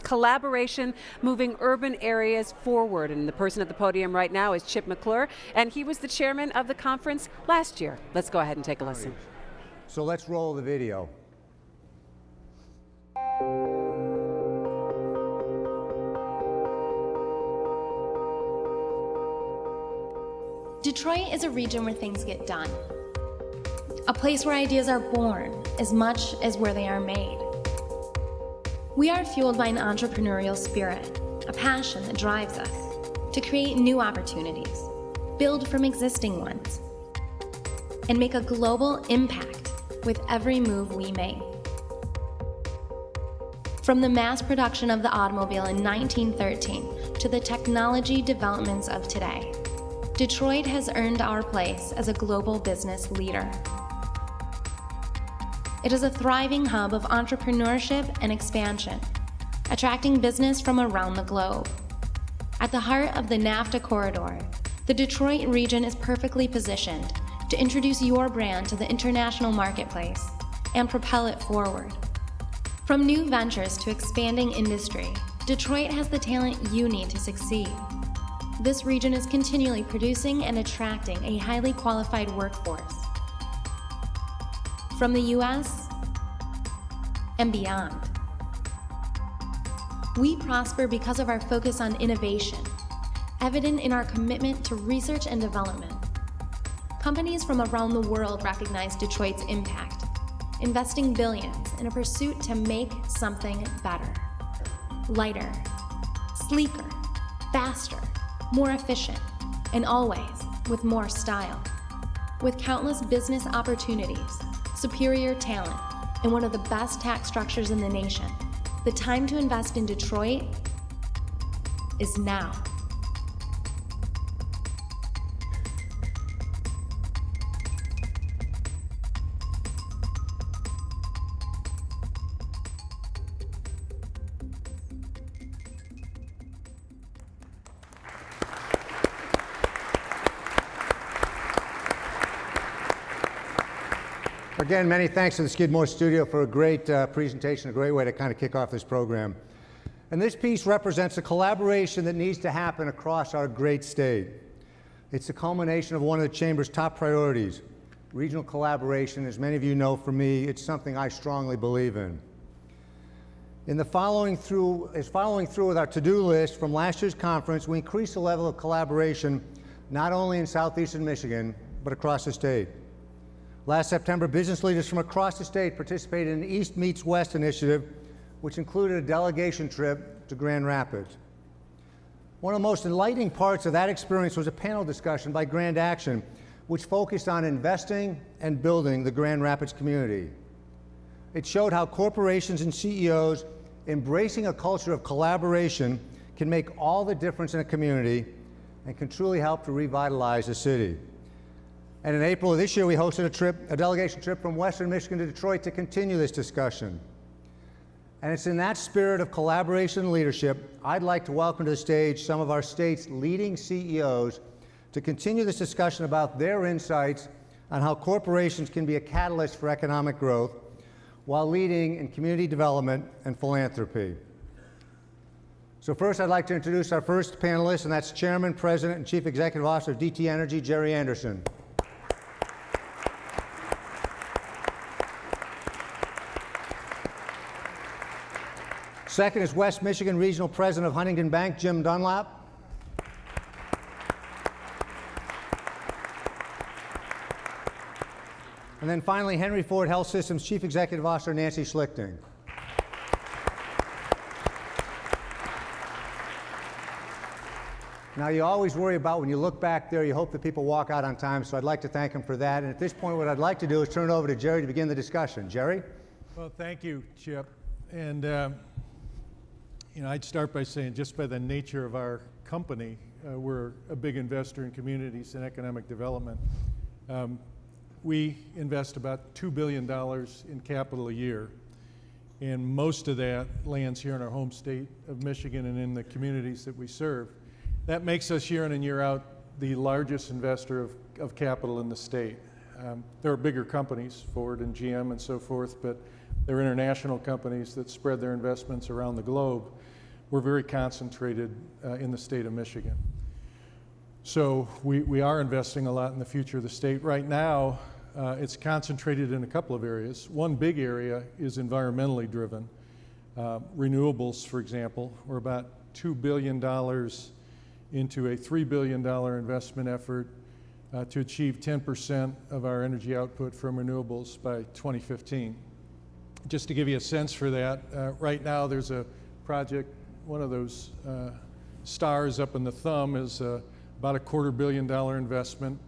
collaboration moving urban areas forward. And the person at the podium right now is Chip McClure, and he was the chairman of the conference last year. Let's go ahead and take a listen. So let's roll the video. Detroit is a region where things get done. A place where ideas are born as much as where they are made. We are fueled by an entrepreneurial spirit, a passion that drives us to create new opportunities, build from existing ones, and make a global impact with every move we make. From the mass production of the automobile in 1913 to the technology developments of today, Detroit has earned our place as a global business leader. It is a thriving hub of entrepreneurship and expansion, attracting business from around the globe. At the heart of the NAFTA corridor, the Detroit region is perfectly positioned to introduce your brand to the international marketplace and propel it forward. From new ventures to expanding industry, Detroit has the talent you need to succeed. This region is continually producing and attracting a highly qualified workforce from the U.S. and beyond. We prosper because of our focus on innovation, evident in our commitment to research and development. Companies from around the world recognize Detroit's impact, investing billions in a pursuit to make something better, lighter, sleeker, faster, more efficient, and always with more style. With countless business opportunities, superior talent, and one of the best tax structures in the nation, the time to invest in Detroit is now. Again, many thanks to the Skidmore Studio for a great presentation, a great way to kind of kick off this program. And this piece represents a collaboration that needs to happen across our great state. It's the culmination of one of the Chamber's top priorities, regional collaboration. As many of you know, for me, it's something I strongly believe in. Following through with our to-do list from last year's conference, we increased the level of collaboration not only in southeastern Michigan, but across the state. Last September, business leaders from across the state participated in the East Meets West initiative, which included a delegation trip to Grand Rapids. One of the most enlightening parts of that experience was a panel discussion by Grand Action, which focused on investing and building the Grand Rapids community. It showed how corporations and CEOs embracing a culture of collaboration can make all the difference in a community and can truly help to revitalize the city. And in April of this year, we hosted a delegation trip from Western Michigan to Detroit to continue this discussion. And it's in that spirit of collaboration and leadership, I'd like to welcome to the stage some of our state's leading CEOs to continue this discussion about their insights on how corporations can be a catalyst for economic growth while leading in community development and philanthropy. So first, I'd like to introduce our first panelist, and that's Chairman, President, and Chief Executive Officer of DTE Energy, Gerry Anderson. Second is West Michigan Regional President of Huntington Bank, Jim Dunlap. And then finally, Henry Ford Health Systems Chief Executive Officer, Nancy Schlichting. Now, you always worry about when you look back there, you hope that people walk out on time, so I'd like to thank them for that. And at this point, what I'd like to do is turn it over to Gerry to begin the discussion. Gerry? Well, thank you, Chip. And I'd start by saying, just by the nature of our company, we're a big investor in communities and economic development. We invest about $2 billion in capital a year, and most of that lands here in our home state of Michigan and in the communities that we serve. That makes us year in and year out the largest investor of capital in the state. There are bigger companies, Ford and GM and so forth, but they're international companies that spread their investments around the globe. we're very concentrated in the state of Michigan. So we are investing a lot in the future of the state. Right now, it's concentrated in a couple of areas. One big area is environmentally driven. Renewables, for example, we're about $2 billion into a $3 billion investment effort to achieve 10% of our energy output from renewables by 2015. Just to give you a sense for that, right now there's a project, one of those stars up in the thumb is about a $250 million investment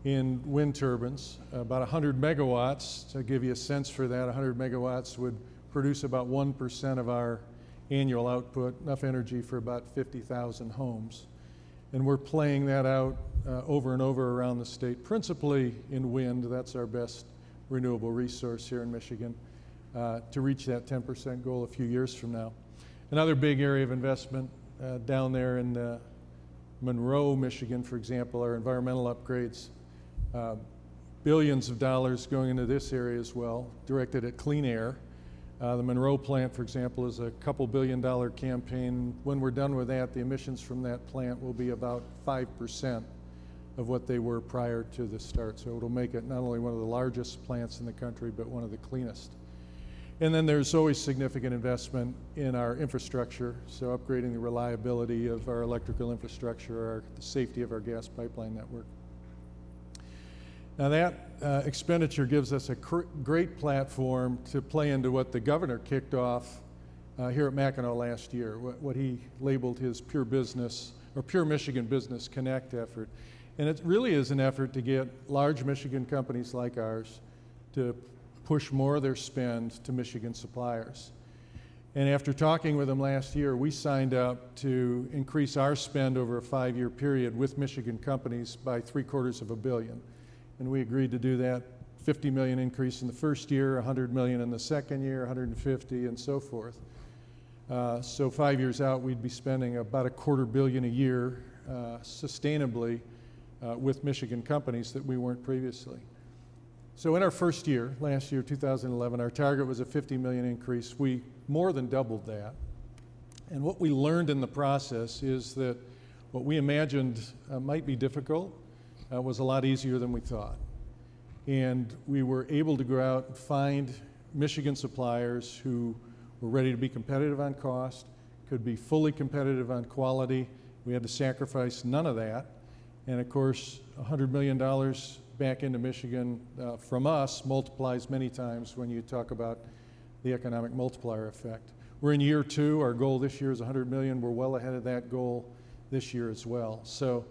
in wind turbines, about 100 megawatts. To give you a sense for that, 100 megawatts would produce about 1% of our annual output, enough energy for about 50,000 homes. And we're playing that out over and over around the state, principally in wind. That's our best renewable resource here in Michigan, to reach that 10% goal a few years from now. Another big area of investment down there in Monroe, Michigan, for example, are environmental upgrades. Billions of dollars going into this area as well, directed at clean air. The Monroe plant, for example, is a couple $2 billion campaign. When we're done with that, the emissions from that plant will be about 5% of what they were prior to the start. So it'll make it not only one of the largest plants in the country, but one of the cleanest. And then there's always significant investment in our infrastructure, so upgrading the reliability of our electrical infrastructure, the safety of our gas pipeline network. Now that expenditure gives us a great platform to play into what the governor kicked off here at Mackinac last year, what he labeled his Pure Business, or Pure Michigan Business Connect effort. And it really is an effort to get large Michigan companies like ours to push more of their spend to Michigan suppliers. And after talking with them last year, we signed up to increase our spend over a 5-year period with Michigan companies by $750 million. And we agreed to do that, $50 million increase in the first year, $100 million in the second year, $150 million, and so forth. So 5 years out, we'd be spending about $250 million a year sustainably with Michigan companies that we weren't previously. So in our first year, last year, 2011, our target was a $50 million increase. We more than doubled that. And what we learned in the process is that what we imagined might be difficult was a lot easier than we thought. And we were able to go out and find Michigan suppliers who were ready to be competitive on cost, could be fully competitive on quality. We had to sacrifice none of that. And of course, $100 million back into Michigan from us multiplies many times when you talk about the economic multiplier effect. We're in year 2. Our goal this year is $100 million. We're well ahead of that goal this year as well. So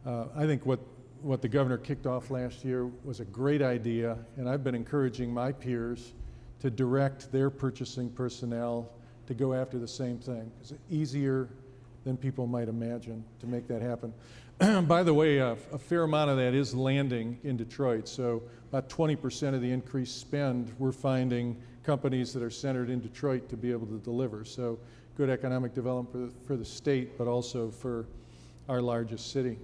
I think what the governor kicked off last year was a great idea, and I've been encouraging my peers to direct their purchasing personnel to go after the same thing. It's easier than people might imagine to make that happen. By the way, a fair amount of that is landing in Detroit. So about 20% of the increased spend, we're finding companies that are centered in Detroit to be able to deliver. So good economic development for the state, but also for our largest city.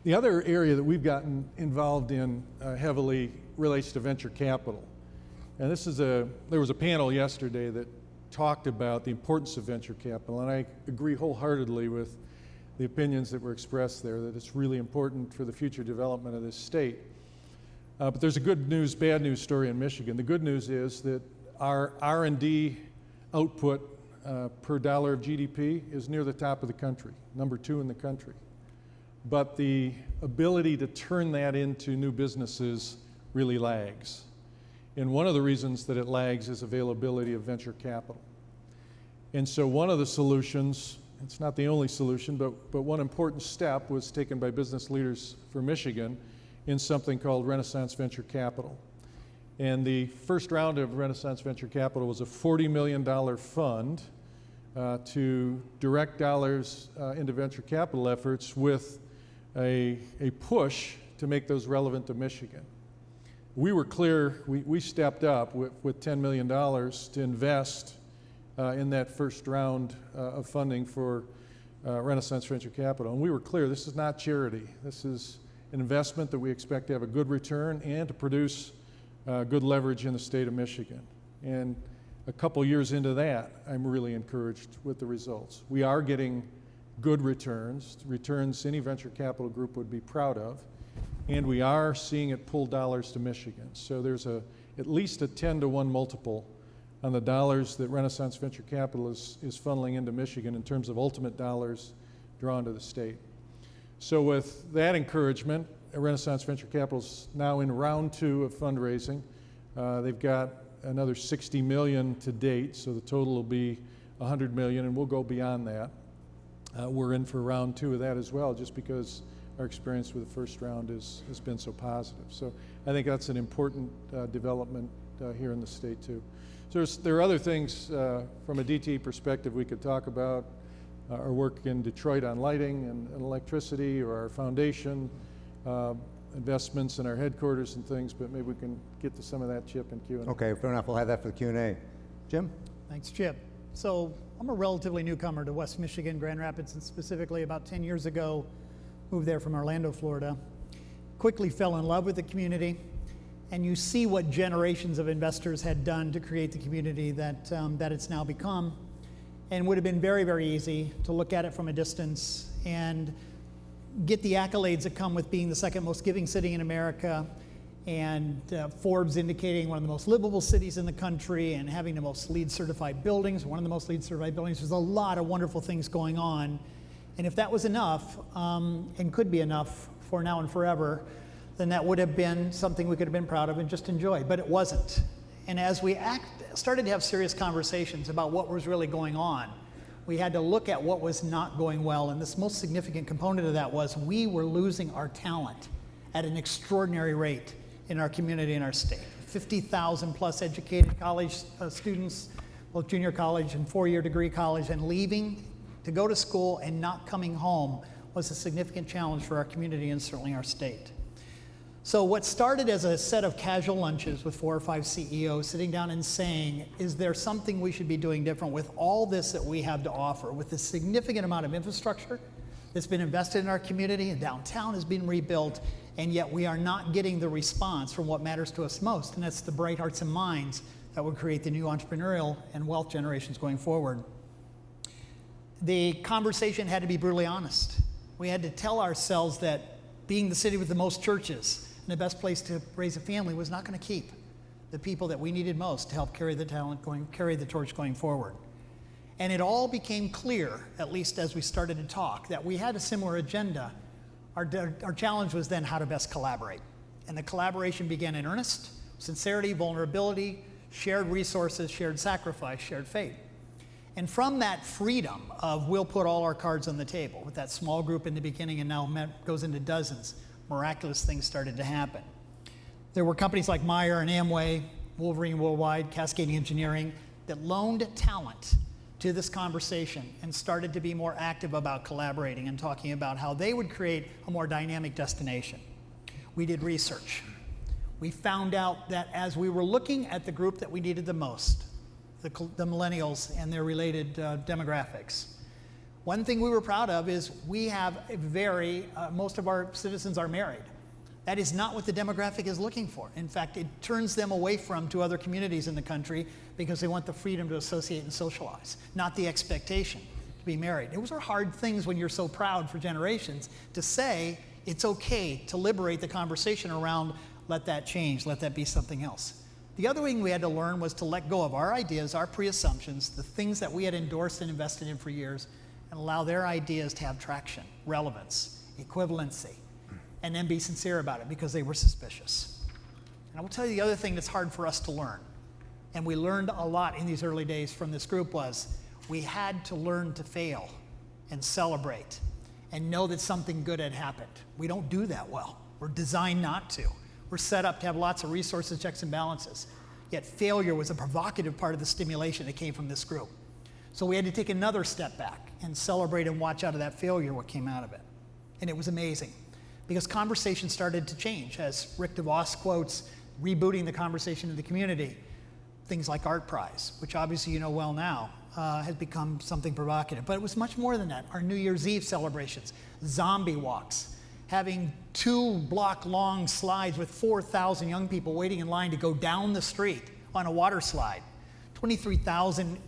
The other area that we've gotten involved in heavily relates to venture capital. And there was a panel yesterday that talked about the importance of venture capital, and I agree wholeheartedly with the opinions that were expressed there, that it's really important for the future development of this state. But there's a good news, bad news story in Michigan. The good news is that our R&D output per dollar of GDP is near the top of the country, number 2 in the country. But the ability to turn that into new businesses really lags. And one of the reasons that it lags is availability of venture capital. And so one of the solutions, it's not the only solution, but one important step was taken by business leaders for Michigan in something called Renaissance Venture Capital. And the first round of Renaissance Venture Capital was a $40 million fund to direct dollars into venture capital efforts with a push to make those relevant to Michigan. We were clear, we stepped up with $10 million to invest in that first round of funding for Renaissance Venture Capital. And we were clear, this is not charity. This is an investment that we expect to have a good return and to produce good leverage in the state of Michigan. And a couple years into that, I'm really encouraged with the results. We are getting good returns any venture capital group would be proud of, and we are seeing it pull dollars to Michigan. So there's at least a 10-to-1 multiple on the dollars that Renaissance Venture Capital is funneling into Michigan in terms of ultimate dollars drawn to the state. So with that encouragement, Renaissance Venture Capital is now in round 2 of fundraising. They've got another $60 million to date, so the total will be $100 million, and we'll go beyond that. We're in for round 2 of that as well, just because our experience with the first round has been so positive. So I think that's an important development here in the state too. So there are other things from a DTE perspective we could talk about. Our work in Detroit on lighting and electricity, or our foundation, investments in our headquarters and things, but maybe we can get to some of that, Chip, in Q&A. Okay, fair enough. We'll have that for the Q&A. Jim? Thanks, Chip. So I'm a relatively newcomer to West Michigan, Grand Rapids, and specifically about 10 years ago, moved there from Orlando, Florida. Quickly fell in love with the community, and you see what generations of investors had done to create the community that it's now become. And would have been very, very easy to look at it from a distance and get the accolades that come with being the second most giving city in America, and Forbes indicating one of the most livable cities in the country, and having the most LEED certified buildings, one of the most LEED certified buildings. There's a lot of wonderful things going on. And if that was enough, and could be enough for now and forever, then that would have been something we could have been proud of and just enjoyed, but it wasn't. And as we started to have serious conversations about what was really going on, we had to look at what was not going well, and this most significant component of that was we were losing our talent at an extraordinary rate in our community and our state. 50,000 plus educated college students, both junior college and 4-year degree college, and leaving to go to school and not coming home was a significant challenge for our community and certainly our state. So what started as a set of casual lunches with 4 or 5 CEOs sitting down and saying, is there something we should be doing different with all this that we have to offer, with the significant amount of infrastructure that's been invested in our community, and downtown has been rebuilt, and yet we are not getting the response from what matters to us most, and that's the bright hearts and minds that would create the new entrepreneurial and wealth generations going forward. The conversation had to be brutally honest. We had to tell ourselves that being the city with the most churches and the best place to raise a family was not going to keep the people that we needed most to help carry the torch going forward. And it all became clear, at least as we started to talk, that we had a similar agenda. Our challenge was then how to best collaborate. And the collaboration began in earnest: sincerity, vulnerability, shared resources, shared sacrifice, shared faith. And from that freedom of we'll put all our cards on the table, with that small group in the beginning and now goes into dozens, miraculous things started to happen. There were companies like Meyer and Amway, Wolverine Worldwide, Cascading Engineering, that loaned talent to this conversation and started to be more active about collaborating and talking about how they would create a more dynamic destination. We did research. We found out that as we were looking at the group that we needed the most, the millennials and their related demographics, one thing we were proud of is we have most of our citizens are married. That is not what the demographic is looking for. In fact, it turns them away to other communities in the country because they want the freedom to associate and socialize, not the expectation to be married. Those are hard things when you're so proud for generations to say it's okay to liberate the conversation around let that change, let that be something else. The other thing we had to learn was to let go of our ideas, our pre-assumptions, the things that we had endorsed and invested in for years, and allow their ideas to have traction, relevance, equivalency, and then be sincere about it because they were suspicious. And I will tell you the other thing that's hard for us to learn, and we learned a lot in these early days from this group, was we had to learn to fail and celebrate and know that something good had happened. We don't do that well. We're designed not to. We're set up to have lots of resources, checks and balances. Yet failure was a provocative part of the stimulation that came from this group. So we had to take another step back and celebrate and watch out of that failure what came out of it. And it was amazing because conversation started to change, as Rick DeVos quotes, rebooting the conversation in the community. Things like Art Prize, which obviously you know well now, has become something provocative. But it was much more than that. Our New Year's Eve celebrations, zombie walks, having 2-block-long slides with 4,000 young people waiting in line to go down the street on a water slide. 23,000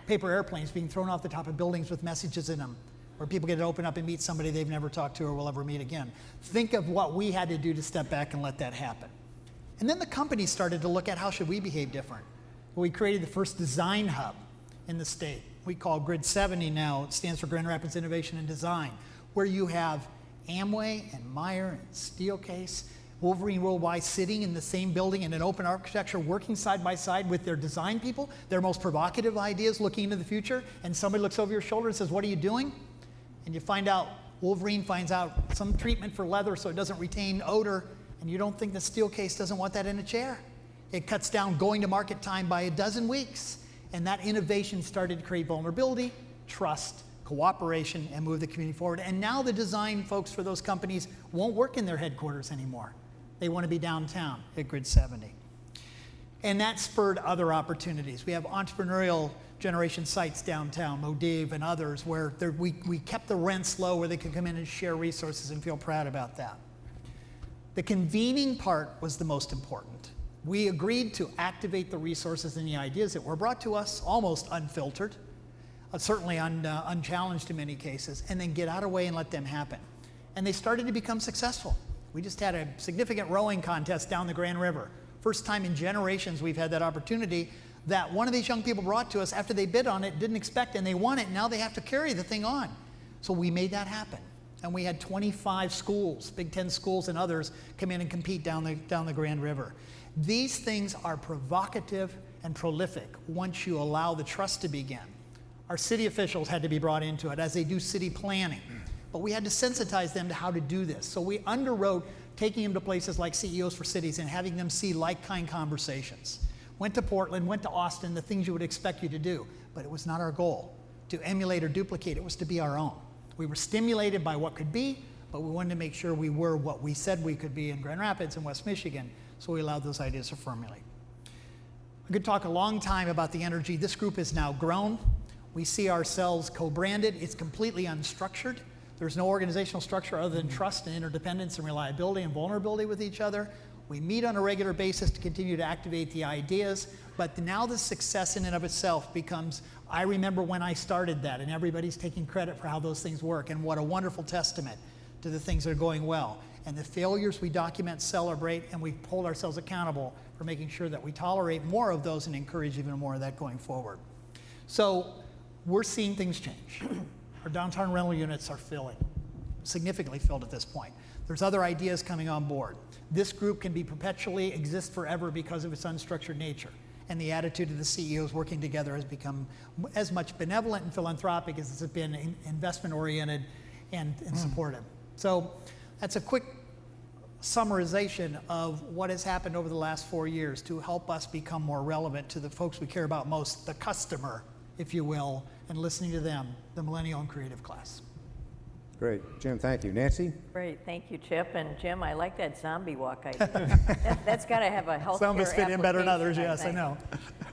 paper airplanes being thrown off the top of buildings with messages in them, where people get to open up and meet somebody they've never talked to or will ever meet again. Think of what we had to do to step back and let that happen. And then the company started to look at how should we behave different. Well, we created the first design hub in the state. We call Grid 70 now. It stands for Grand Rapids Innovation and Design, where you have Amway and Meyer and Steelcase, Wolverine Worldwide sitting in the same building in an open architecture, working side by side with their design people, their most provocative ideas looking into the future, and somebody looks over your shoulder and says, what are you doing? And you find out, Wolverine finds out some treatment for leather so it doesn't retain odor, and you don't think the Steelcase doesn't want that in a chair. It cuts down going to market time by 12 weeks, and that innovation started to create vulnerability, trust, cooperation, and move the community forward. And now the design folks for those companies won't work in their headquarters anymore. They want to be downtown at Grid 70. And that spurred other opportunities. We have entrepreneurial generation sites downtown, Modiv and others, where we kept the rents low where they could come in and share resources and feel proud about that. The convening part was the most important. We agreed to activate the resources and the ideas that were brought to us almost unfiltered, certainly unchallenged in many cases, and then get out of the way and let them happen. And they started to become successful. We just had a significant rowing contest down the Grand River. First time in generations we've had that opportunity that one of these young people brought to us after they bid on it, didn't expect, and they won it, and now they have to carry the thing on. So we made that happen. And we had 25 schools, Big Ten schools and others, come in and compete down the Grand River. These things are provocative and prolific once you allow the trust to begin. Our city officials had to be brought into it as they do city planning. But we had to sensitize them to how to do this. So we underwrote taking them to places like CEOs for Cities and having them see like-kind conversations. Went to Portland, went to Austin, the things you would expect you to do. But it was not our goal to emulate or duplicate. It was to be our own. We were stimulated by what could be, but we wanted to make sure we were what we said we could be in Grand Rapids and West Michigan. So we allowed those ideas to formulate. I could talk a long time about the energy. This group has now grown. We see ourselves co-branded. It's completely unstructured. There's no organizational structure other than trust and interdependence and reliability and vulnerability with each other. We meet on a regular basis to continue to activate the ideas, but now the success in and of itself becomes, I remember when I started that, and everybody's taking credit for how those things work, and what a wonderful testament to the things that are going well. And the failures we document, celebrate, and we hold ourselves accountable for making sure that we tolerate more of those and encourage even more of that going forward. So we're seeing things change. Our downtown rental units are filling, significantly filled at this point. There's other ideas coming on board. This group can be perpetually exist forever because of its unstructured nature. And the attitude of the CEOs working together has become as much benevolent and philanthropic as it's been investment-oriented and supportive. So that's a quick summarization of what has happened over the last 4 years to help us become more relevant to the folks we care about most, the customer, if you will, and listening to them, the millennial and creative class. Great. Jim, thank you. Nancy? Great, thank you, Chip. And Jim, I like that zombie walk idea. That's got to have a healthcare Some of us fit in better than others, yes, I think. know.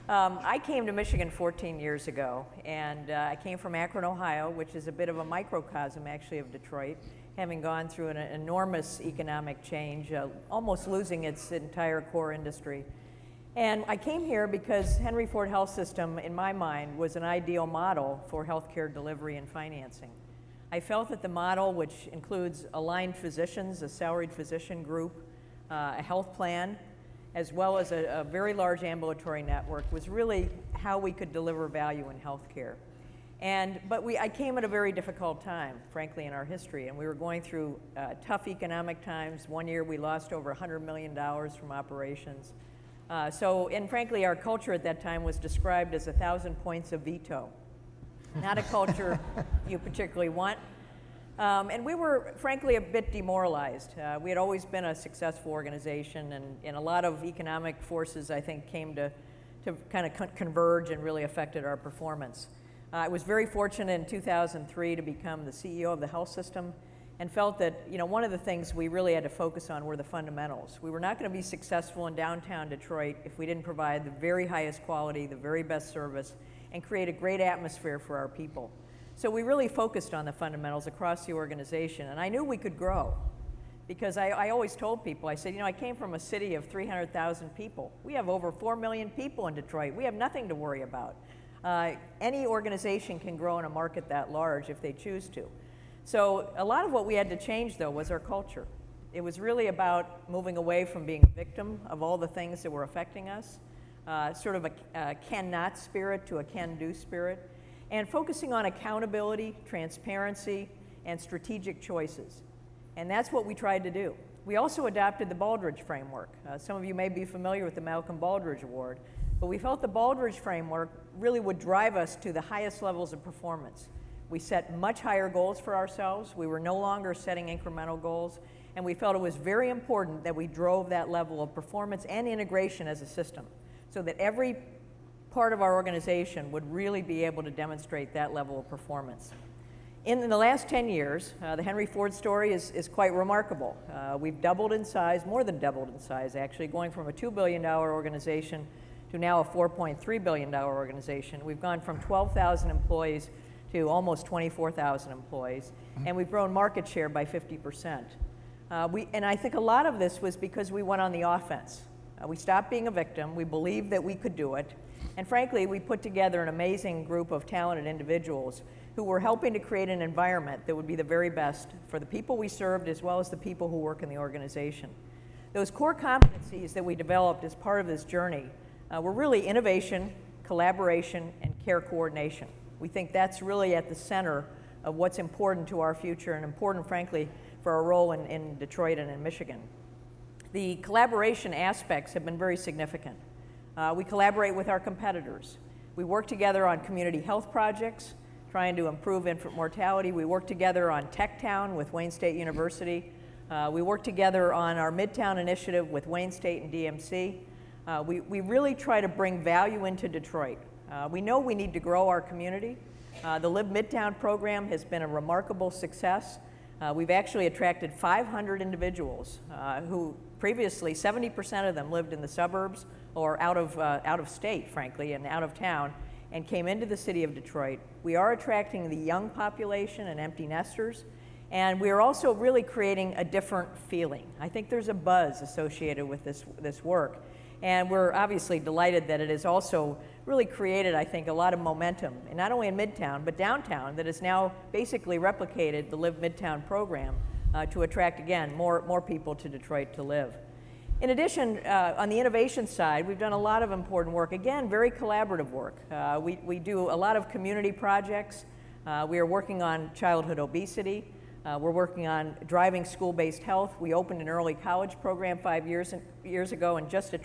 I came to Michigan 14 years ago, and I came from Akron, Ohio, which is a bit of a microcosm, actually, of Detroit, having gone through an enormous economic change, almost losing its entire core industry. And I came here because Henry Ford Health System, in my mind, was an ideal model for healthcare delivery and financing. I felt that the model, which includes aligned physicians, a salaried physician group, a health plan, as well as a very large ambulatory network, was really how we could deliver value in healthcare. But I came at a very difficult time, frankly, in our history, and we were going through tough economic times. One year we lost over $100 million from operations. And frankly, our culture at that time was described as 1,000 points of veto. Not a culture you particularly want. And we were, frankly, a bit demoralized. We had always been a successful organization, and a lot of economic forces, I think, came to kind of converge and really affected our performance. I was very fortunate in 2003 to become the CEO of the health system, and felt that, one of the things we really had to focus on were the fundamentals. We were not going to be successful in downtown Detroit if we didn't provide the very highest quality, the very best service, and create a great atmosphere for our people. So we really focused on the fundamentals across the organization, and I knew we could grow. Because I always told people, I said, I came from a city of 300,000 people. We have over 4 million people in Detroit. We have nothing to worry about. Any organization can grow in a market that large if they choose to. So a lot of what we had to change, though, was our culture. It was really about moving away from being a victim of all the things that were affecting us, sort of a cannot spirit to a can-do spirit, and focusing on accountability, transparency, and strategic choices. And that's what we tried to do. We also adopted the Baldrige framework. Some of you may be familiar with the Malcolm Baldrige Award, but we felt the Baldrige framework really would drive us to the highest levels of performance. We set much higher goals for ourselves. We were no longer setting incremental goals, and we felt it was very important that we drove that level of performance and integration as a system, so that every part of our organization would really be able to demonstrate that level of performance. In the last 10 years, the Henry Ford story is quite remarkable. We've doubled in size, more than doubled in size actually, going from a $2 billion organization to now a $4.3 billion organization. We've gone from 12,000 employees to almost 24,000 employees, and we've grown market share by 50%. And I think a lot of this was because we went on the offense. We stopped being a victim, we believed that we could do it, and frankly, we put together an amazing group of talented individuals who were helping to create an environment that would be the very best for the people we served as well as the people who work in the organization. Those core competencies that we developed as part of this journey were really innovation, collaboration, and care coordination. We think that's really at the center of what's important to our future and important, frankly, for our role in Detroit and in Michigan. The collaboration aspects have been very significant. We collaborate with our competitors. We work together on community health projects, trying to improve infant mortality. We work together on Tech Town with Wayne State University. We work together on our Midtown initiative with Wayne State and DMC. We really try to bring value into Detroit. We know we need to grow our community. The Live Midtown program has been a remarkable success. We've actually attracted 500 individuals who previously 70% of them lived in the suburbs or out of state, frankly, and out of town, and came into the city of Detroit. We are attracting the young population and empty nesters, and we are also really creating a different feeling. I think there's a buzz associated with this work, and we're obviously delighted that it has also really created, I think, a lot of momentum, and not only in Midtown, but downtown, that has now basically replicated the Live Midtown program to attract, again, more people to Detroit to live. In addition, on the innovation side, we've done a lot of important work, again, very collaborative work. We do a lot of community projects. We are working on childhood obesity. We're working on driving school-based health. We opened an early college program 5 years ago and just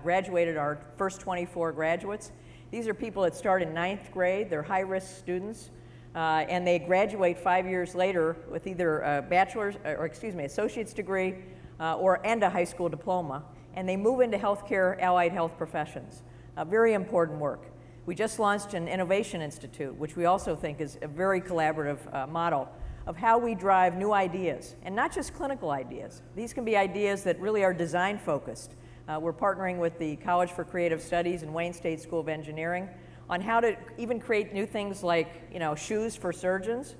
graduated our first 24 graduates. These are people that start in 9th grade. They're high-risk students, and they graduate 5 years later with either a bachelor's, associate's degree and a high school diploma, and they move into healthcare, allied health professions. Very important work. We just launched an Innovation Institute, which we also think is a very collaborative model of how we drive new ideas, and not just clinical ideas. These can be ideas that really are design focused. We're partnering with the College for Creative Studies and Wayne State School of Engineering on how to even create new things like, shoes for surgeons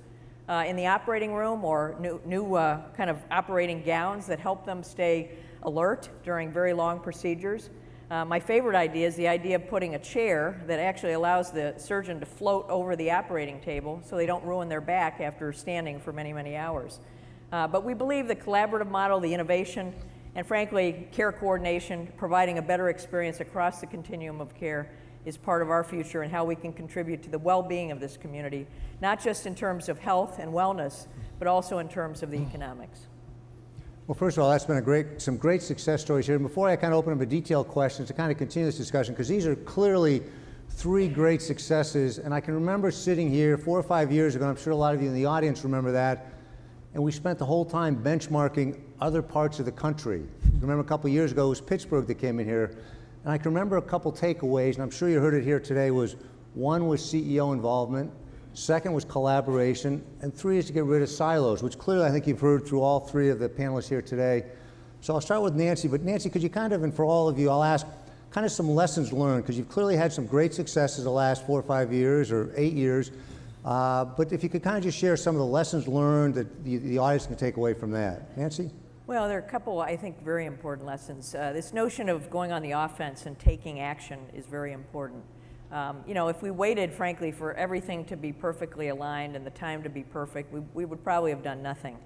in the operating room, or new kind of operating gowns that help them stay alert during very long procedures. My favorite idea is the idea of putting a chair that actually allows the surgeon to float over the operating table so they don't ruin their back after standing for many, many hours. But we believe the collaborative model, the innovation, and frankly, care coordination, providing a better experience across the continuum of care is part of our future and how we can contribute to the well-being of this community, not just in terms of health and wellness, but also in terms of the economics. Well, first of all, that's been some great success stories here. And before I kind of open up a detailed questions to kind of continue this discussion, because these are clearly 3 great successes. And I can remember sitting here 4 or 5 years ago, and I'm sure a lot of you in the audience remember that, and we spent the whole time benchmarking other parts of the country. I remember a couple of years ago, it was Pittsburgh that came in here. And I can remember a couple takeaways, and I'm sure you heard it here today, was 1 was CEO involvement, 2nd was collaboration, and 3 is to get rid of silos, which clearly I think you've heard through all 3 of the panelists here today. So I'll start with Nancy, but Nancy, could you kind of, and for all of you, I'll ask kind of some lessons learned, because you've clearly had some great successes the last 4 or 5 years or 8 years, but if you could kind of just share some of the lessons learned that the audience can take away from that. Nancy? Well, there are a couple, I think, very important lessons. This notion of going on the offense and taking action is very important. If we waited, frankly, for everything to be perfectly aligned and the time to be perfect, we would probably have done nothing.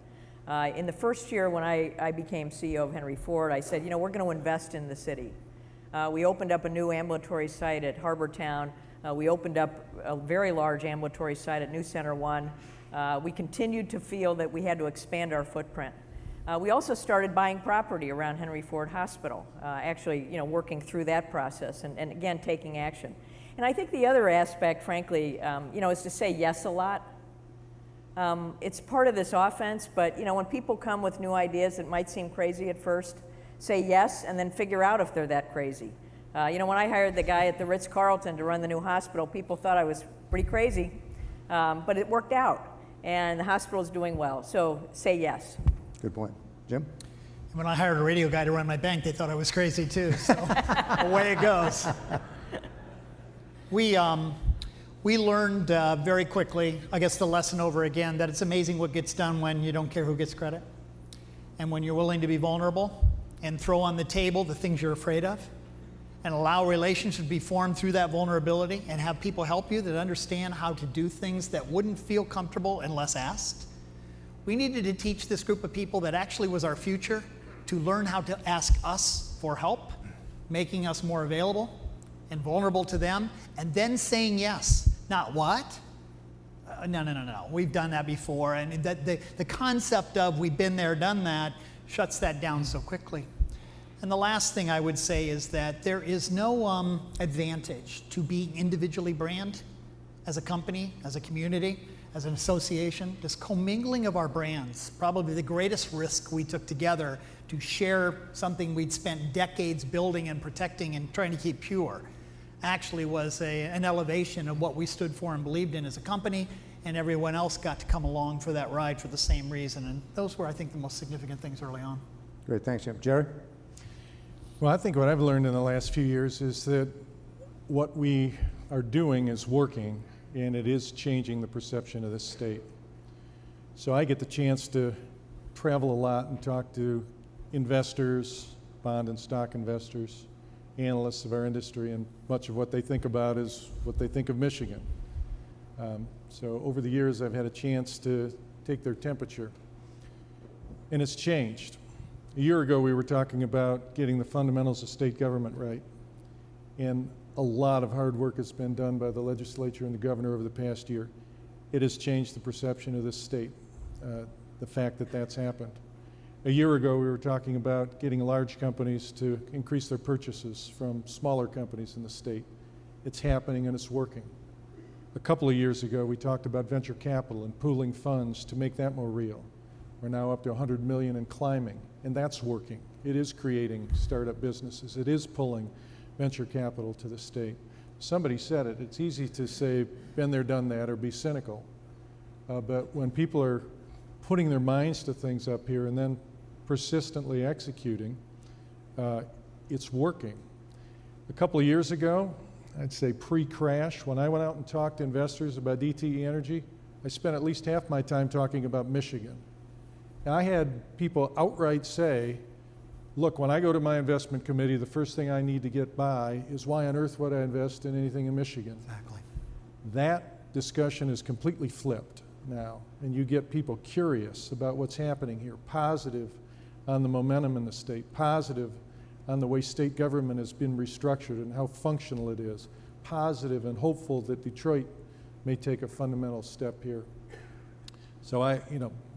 In the first year when I became CEO of Henry Ford, I said, we're going to invest in the city. We opened up a new ambulatory site at Harbortown. We opened up a very large ambulatory site at New Center One. We continued to feel that we had to expand our footprint. We also started buying property around Henry Ford Hospital, working through that process and again, taking action. And I think the other aspect, frankly, is to say yes a lot. It's part of this offense, but when people come with new ideas that might seem crazy at first, say yes and then figure out if they're that crazy. When I hired the guy at the Ritz-Carlton to run the new hospital, people thought I was pretty crazy, but it worked out, and the hospital's doing well. So say yes. Good point. Jim? When I hired a radio guy to run my bank, they thought I was crazy too, so away it goes. We learned very quickly, I guess the lesson over again, that it's amazing what gets done when you don't care who gets credit. And when you're willing to be vulnerable and throw on the table the things you're afraid of and allow relationships to be formed through that vulnerability and have people help you that understand how to do things that wouldn't feel comfortable unless asked. We needed to teach this group of people that actually was our future to learn how to ask us for help, making us more available and vulnerable to them, and then saying yes. Not what? No. We've done that before. And the concept of we've been there, done that, shuts that down so quickly. And the last thing I would say is that there is no advantage to being individually brand as a company, as a community, as an association. This commingling of our brands, probably the greatest risk we took together to share something we'd spent decades building and protecting and trying to keep pure, actually was an elevation of what we stood for and believed in as a company, and everyone else got to come along for that ride for the same reason. And those were, I think, the most significant things early on. Great, thanks, Jim. Gerry? Well, I think what I've learned in the last few years is that what we are doing is working, and it is changing the perception of this state. So I get the chance to travel a lot and talk to investors, bond and stock investors, analysts of our industry, and much of what they think about is what they think of Michigan. So over the years, I've had a chance to take their temperature, and it's changed. A year ago, we were talking about getting the fundamentals of state government right, and a lot of hard work has been done by the legislature and the governor over the past year. It has changed the perception of this state, the fact that that's happened. A year ago, we were talking about getting large companies to increase their purchases from smaller companies in the state. It's happening and it's working. A couple of years ago, we talked about venture capital and pooling funds to make that more real. We're now up to 100 million and climbing, and that's working. It is creating startup businesses. It is pulling venture capital to the state. Somebody said it. It's easy to say, been there, done that, or be cynical. But when people are putting their minds to things up here and then persistently executing, it's working. A couple of years ago, I'd say pre-crash, when I went out and talked to investors about DTE Energy, I spent at least half my time talking about Michigan. And I had people outright say, look, when I go to my investment committee, the first thing I need to get by is why on earth would I invest in anything in Michigan? Exactly. That discussion is completely flipped now, and you get people curious about what's happening here, positive on the momentum in the state, positive on the way state government has been restructured and how functional it is, positive and hopeful that Detroit may take a fundamental step here. So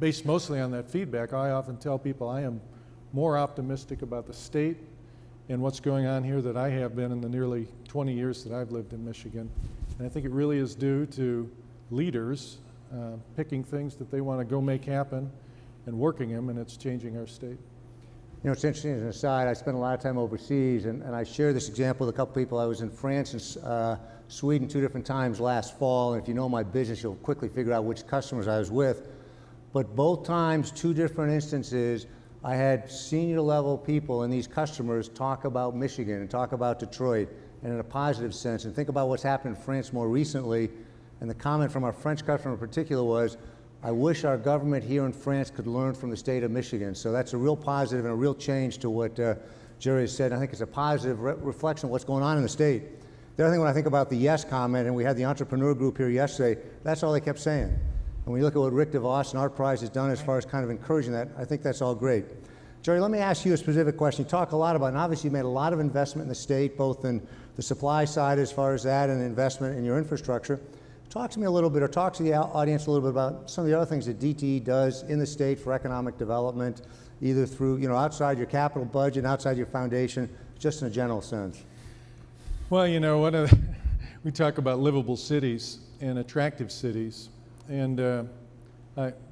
based mostly on that feedback, I often tell people I am more optimistic about the state and what's going on here than I have been in the nearly 20 years that I've lived in Michigan. And I think it really is due to leaders picking things that they want to go make happen and working them, and it's changing our state. It's interesting, as an aside, I spent a lot of time overseas, and I share this example with a couple people. I was in France and Sweden 2 different times last fall, and if you know my business, you'll quickly figure out which customers I was with. But both times, 2 different instances, I had senior level people and these customers talk about Michigan and talk about Detroit, and in a positive sense, and think about what's happened in France more recently. And the comment from our French customer in particular was, I wish our government here in France could learn from the state of Michigan. So that's a real positive and a real change to what Gerry has said. I think it's a positive reflection of what's going on in the state. The other thing, when I think about the yes comment, and we had the entrepreneur group here yesterday, that's all they kept saying. And when you look at what Rick DeVos and Art Prize has done as far as kind of encouraging that, I think that's all great. Gerry, let me ask you a specific question. You talk a lot about, and obviously you made a lot of investment in the state, both in the supply side as far as that and investment in your infrastructure. Talk to me a little bit, or talk to the audience a little bit about some of the other things that DTE does in the state for economic development, either through, you know, outside your capital budget, outside your foundation, just in a general sense. Well, you know, we talk about livable cities and attractive cities. And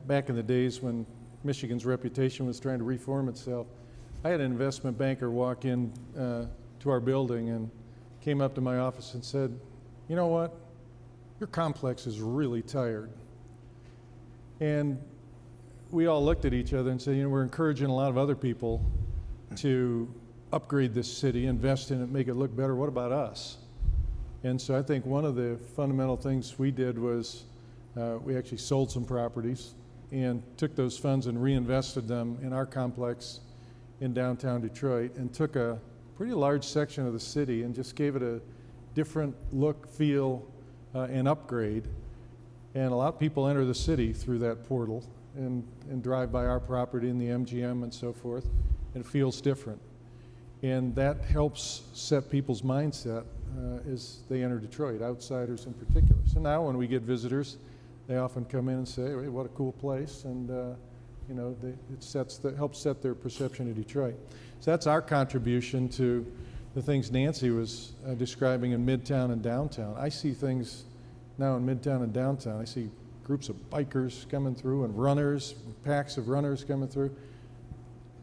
back in the days when Michigan's reputation was trying to reform itself, I had an investment banker walk in to our building and came up to my office and said, you know what? Your complex is really tired. And we all looked at each other and said, you know, we're encouraging a lot of other people to upgrade this city, invest in it, make it look better. What about us? And so I think one of the fundamental things we did was we actually sold some properties and took those funds and reinvested them in our complex in downtown Detroit, and took a pretty large section of the city and just gave it a different look, feel, and upgrade. And a lot of people enter the city through that portal and drive by our property in the MGM and so forth, and it feels different. And that helps set people's mindset as they enter Detroit, outsiders in particular. So now when we get visitors, they often come in and say, hey, what a cool place, and you know, it helps set their perception of Detroit. So that's our contribution to the things Nancy was describing in Midtown and downtown. I see things now in Midtown and downtown. I see groups of bikers coming through and runners, packs of runners coming through.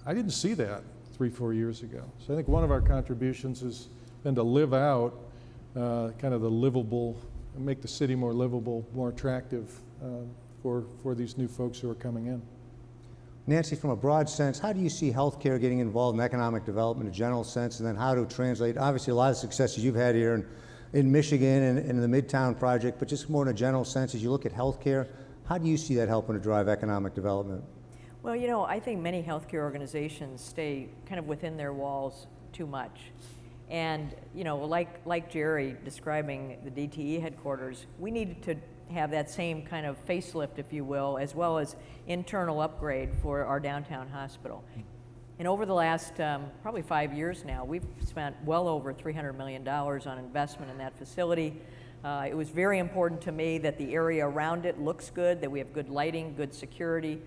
I didn't see that 3-4 years ago. So I think one of our contributions has been to live out kind of the livable, make the city more livable, more attractive for these new folks who are coming in. Nancy, from a broad sense, how do you see healthcare getting involved in economic development in a general sense, and then how to translate, obviously a lot of successes you've had here in Michigan and in the Midtown project, but just more in a general sense, as you look at healthcare, how do you see that helping to drive economic development? Well, you know, I think many healthcare organizations stay kind of within their walls too much. And, you know, like Gerry describing the DTE headquarters, we needed to have that same kind of facelift, if you will, as well as internal upgrade for our downtown hospital. And over the last probably 5 years now, we've spent well over $300 million on investment in that facility. It was very important to me that the area around it looks good, that we have good lighting, good security.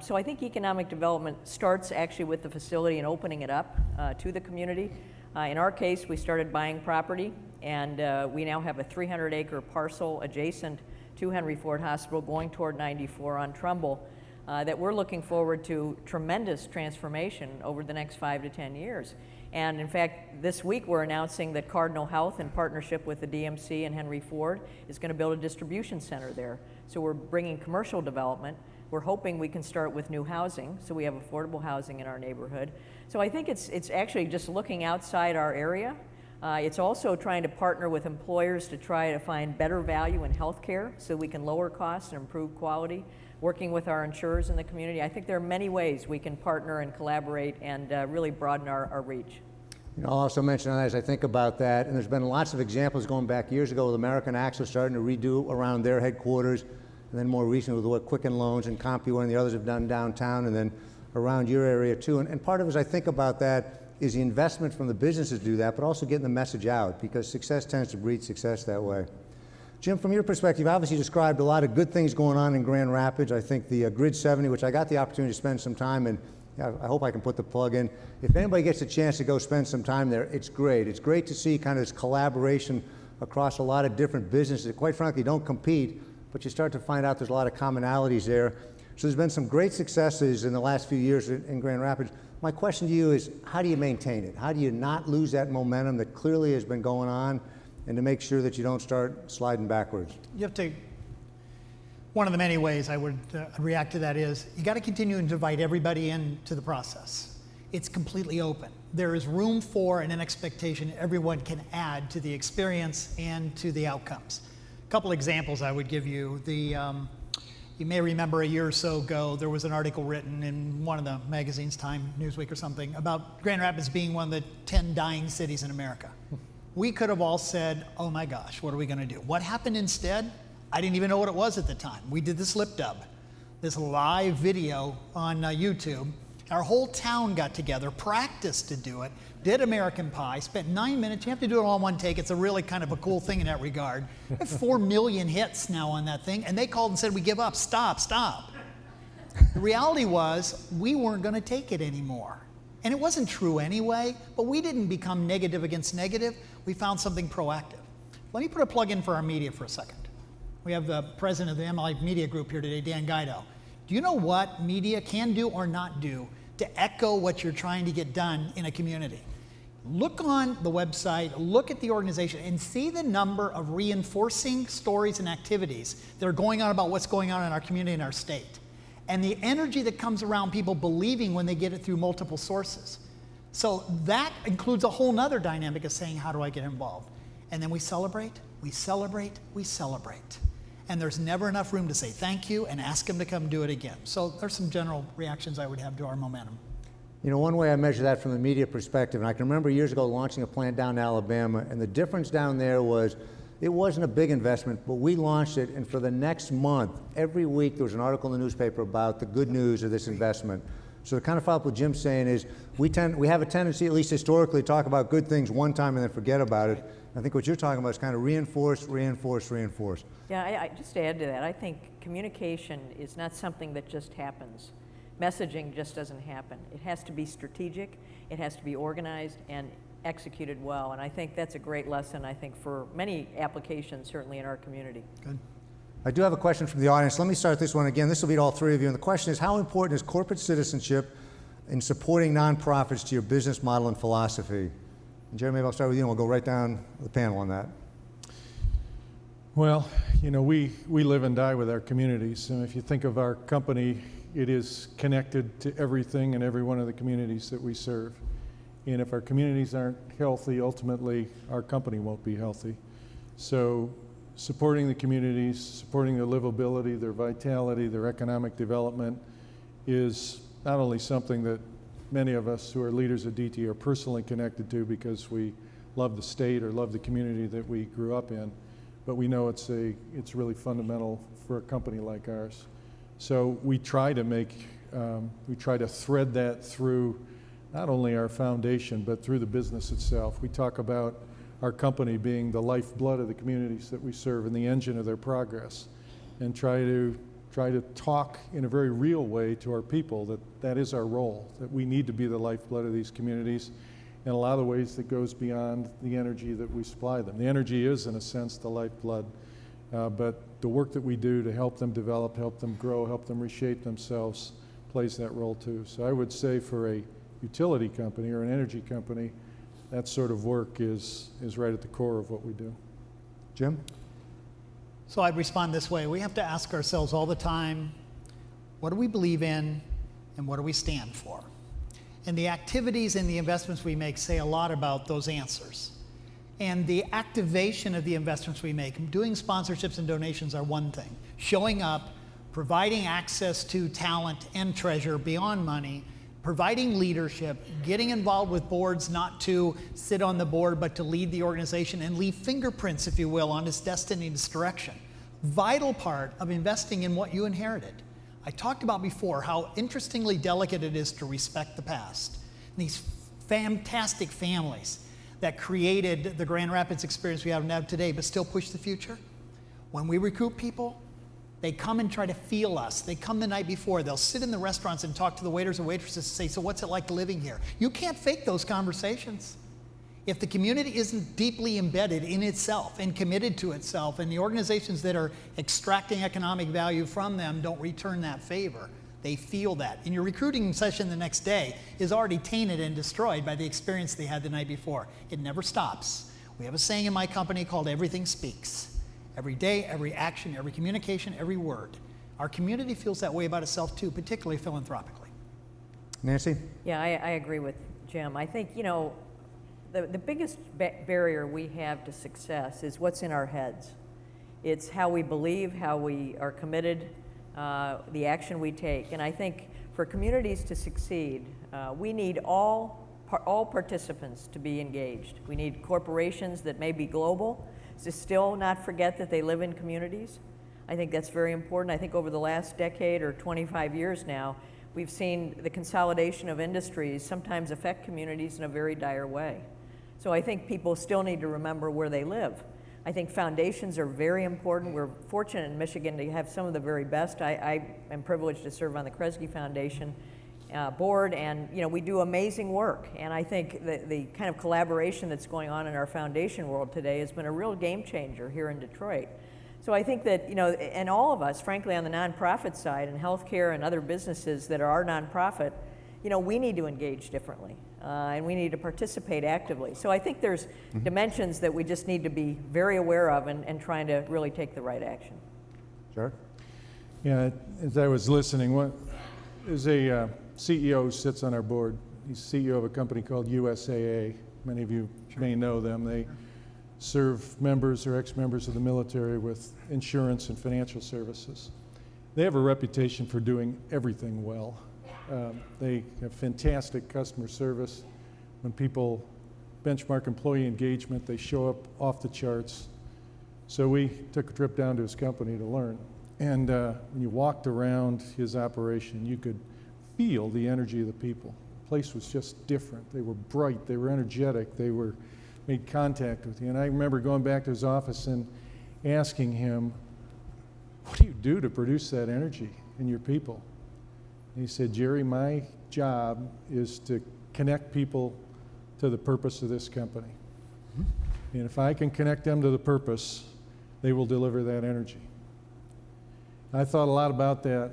So I think economic development starts actually with the facility and opening it up to the community. In our case, we started buying property, and we now have a 300-acre parcel adjacent to Henry Ford Hospital going toward 94 on Trumbull that we're looking forward to tremendous transformation over the next 5 to 10 years. And in fact, this week we're announcing that Cardinal Health, in partnership with the DMC and Henry Ford, is going to build a distribution center there. So we're bringing commercial development. We're hoping we can start with new housing, so we have affordable housing in our neighborhood. So I think it's actually just looking outside our area. It's also trying to partner with employers to try to find better value in healthcare so we can lower costs and improve quality, working with our insurers in the community. I think there are many ways we can partner and collaborate and really broaden our reach. You know, I'll also mention as I think about that, and there's been lots of examples going back years ago with American was starting to redo around their headquarters, and then more recently with what Quicken Loans and CompuWare and the others have done downtown, and then around your area too. And part of it, as I think about that, is the investment from the businesses to do that, but also getting the message out, because success tends to breed success that way. Jim, from your perspective, obviously described a lot of good things going on in Grand Rapids. I think the Grid 70, which I got the opportunity to spend some time in, I hope I can put the plug in. If anybody gets a chance to go spend some time there, it's great. It's great to see kind of this collaboration across a lot of different businesses that, quite frankly, don't compete, but you start to find out there's a lot of commonalities there. So there's been some great successes in the last few years in Grand Rapids. My question to you is, how do you maintain it? How do you not lose that momentum that clearly has been going on, and to make sure that you don't start sliding backwards? You have to, one of the many ways I would react to that is, you got to continue to invite everybody into the process. It's completely open. There is room for and an expectation everyone can add to the experience and to the outcomes. A couple examples I would give you. You may remember a year or so ago, there was an article written in one of the magazines, Time, Newsweek or something, about Grand Rapids being one of the 10 dying cities in America. We could have all said, oh my gosh, what are we going to do? What happened instead? I didn't even know what it was at the time. We did this lip dub, this live video on YouTube. Our whole town got together, practiced to do it, did American Pie, spent 9 minutes. You have to do it all in one take. It's a really kind of a cool thing in that regard. We have 4 million hits now on that thing, and they called and said, we give up, stop. The reality was, we weren't going to take it anymore. And it wasn't true anyway, but we didn't become negative against negative. We found something proactive. Let me put a plug in for our media for a second. We have the president of the MLI Media Group here today, Dan Guido. Do you know what media can do or not do to echo what you're trying to get done in a community? Look on the website, look at the organization, and see the number of reinforcing stories and activities that are going on about what's going on in our community and our state. And the energy that comes around people believing when they get it through multiple sources. So that includes a whole nother dynamic of saying, how do I get involved? And then we celebrate. And there's never enough room to say thank you and ask them to come do it again. So there's some general reactions I would have to our momentum. You know, one way I measure that from the media perspective, and I can remember years ago launching a plant down in Alabama, and the difference down there was it wasn't a big investment, but we launched it, and for the next month, every week there was an article in the newspaper about the good news of this investment. So to kind of follow up what Jim's saying is we have a tendency, at least historically, to talk about good things one time and then forget about it. I think what you're talking about is kind of reinforce. Yeah, I just to add to that, I think communication is not something that just happens. Messaging just doesn't happen. It has to be strategic, it has to be organized and executed well, and I think that's a great lesson, I think, for many applications, certainly in our community. Good. I do have a question from the audience. Let me start this one again. This will be to all three of you, and the question is, how important is corporate citizenship in supporting nonprofits to your business model and philosophy? And Gerry, maybe I'll start with you, and we'll go right down the panel on that. Well, you know, we live and die with our communities, and if you think of our company, it is connected to everything and every one of the communities that we serve. And if our communities aren't healthy, ultimately our company won't be healthy. So supporting the communities, supporting their livability, their vitality, their economic development is not only something that many of us who are leaders of DTE are personally connected to because we love the state or love the community that we grew up in, but we know it's really fundamental for a company like ours. So we try to thread that through not only our foundation, but through the business itself. We talk about our company being the lifeblood of the communities that we serve and the engine of their progress, and try to talk in a very real way to our people that is our role, that we need to be the lifeblood of these communities in a lot of ways that goes beyond the energy that we supply them. The energy is, in a sense, the lifeblood, but the work that we do to help them develop, help them grow, help them reshape themselves plays that role too. So I would say for a utility company or an energy company, that sort of work is right at the core of what we do. Jim? So I'd respond this way. We have to ask ourselves all the time, what do we believe in and what do we stand for? And the activities and the investments we make say a lot about those answers. And the activation of the investments we make, doing sponsorships and donations are one thing. Showing up, providing access to talent and treasure beyond money, providing leadership, getting involved with boards, not to sit on the board, but to lead the organization and leave fingerprints, if you will, on its destiny and its direction. Vital part of investing in what you inherited. I talked about before how interestingly delicate it is to respect the past. And these fantastic families that created the Grand Rapids experience we have today, but still push the future. When we recruit people, they come and try to feel us. They come the night before. They'll sit in the restaurants and talk to the waiters and waitresses and say, so what's it like living here? You can't fake those conversations. If the community isn't deeply embedded in itself and committed to itself, and the organizations that are extracting economic value from them don't return that favor, they feel that. And your recruiting session the next day is already tainted and destroyed by the experience they had the night before. It never stops. We have a saying in my company called everything speaks. Every day, every action, every communication, every word. Our community feels that way about itself too, particularly philanthropically. Nancy? Yeah, I agree with Jim. I think, you know, the biggest barrier we have to success is what's in our heads. It's how we believe, how we are committed the action we take. And I think for communities to succeed, we need all participants to be engaged. We need corporations that may be global to still not forget that they live in communities. I think that's very important. I think over the last decade or 25 years now, we've seen the consolidation of industries sometimes affect communities in a very dire way. So I think people still need to remember where they live. I think foundations are very important. We're fortunate in Michigan to have some of the very best. I am privileged to serve on the Kresge Foundation board, and we do amazing work. And I think the kind of collaboration that's going on in our foundation world today has been a real game changer here in Detroit. So I think that, and all of us, frankly, on the nonprofit side and healthcare and other businesses that are nonprofit, we need to engage differently. And we need to participate actively. So I think there's dimensions that we just need to be very aware of and trying to really take the right action. Sure. Yeah, as I was listening, there's a CEO who sits on our board. He's CEO of a company called USAA. Many of you may know them. They serve members or ex-members of the military with insurance and financial services. They have a reputation for doing everything well. They have fantastic customer service. When people benchmark employee engagement, they show up off the charts. So we took a trip down to his company to learn. And when you walked around his operation, you could feel the energy of the people. The place was just different. They were bright, they were energetic, they made contact with you. And I remember going back to his office and asking him, what do you do to produce that energy in your people? And he said, Gerry, my job is to connect people to the purpose of this company. And if I can connect them to the purpose, they will deliver that energy. I thought a lot about that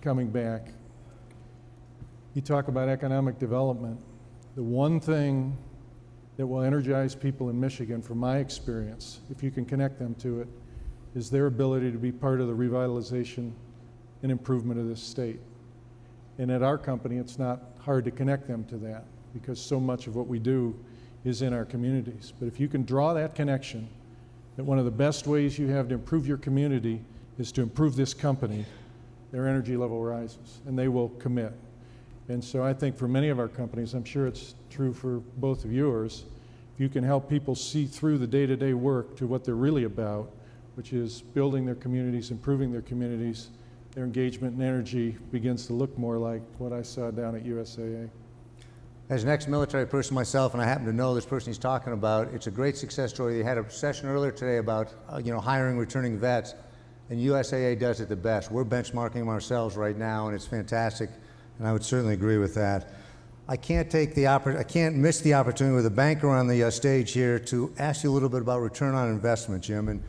coming back. You talk about economic development. The one thing that will energize people in Michigan, from my experience, if you can connect them to it, is their ability to be part of the revitalization and improvement of this state. And at our company, it's not hard to connect them to that because so much of what we do is in our communities. But if you can draw that connection, that one of the best ways you have to improve your community is to improve this company, their energy level rises and they will commit. And so I think for many of our companies, I'm sure it's true for both of yours, if you can help people see through the day-to-day work to what they're really about, which is building their communities, improving their communities, their engagement and energy begins to look more like what I saw down at USAA. As an ex-military person myself, and I happen to know this person he's talking about, it's a great success story. They had a session earlier today about hiring returning vets, and USAA does it the best. We're benchmarking them ourselves right now, and it's fantastic, and I would certainly agree with that. I can't miss the opportunity with a banker on the stage here to ask you a little bit about return on investment, Jim. And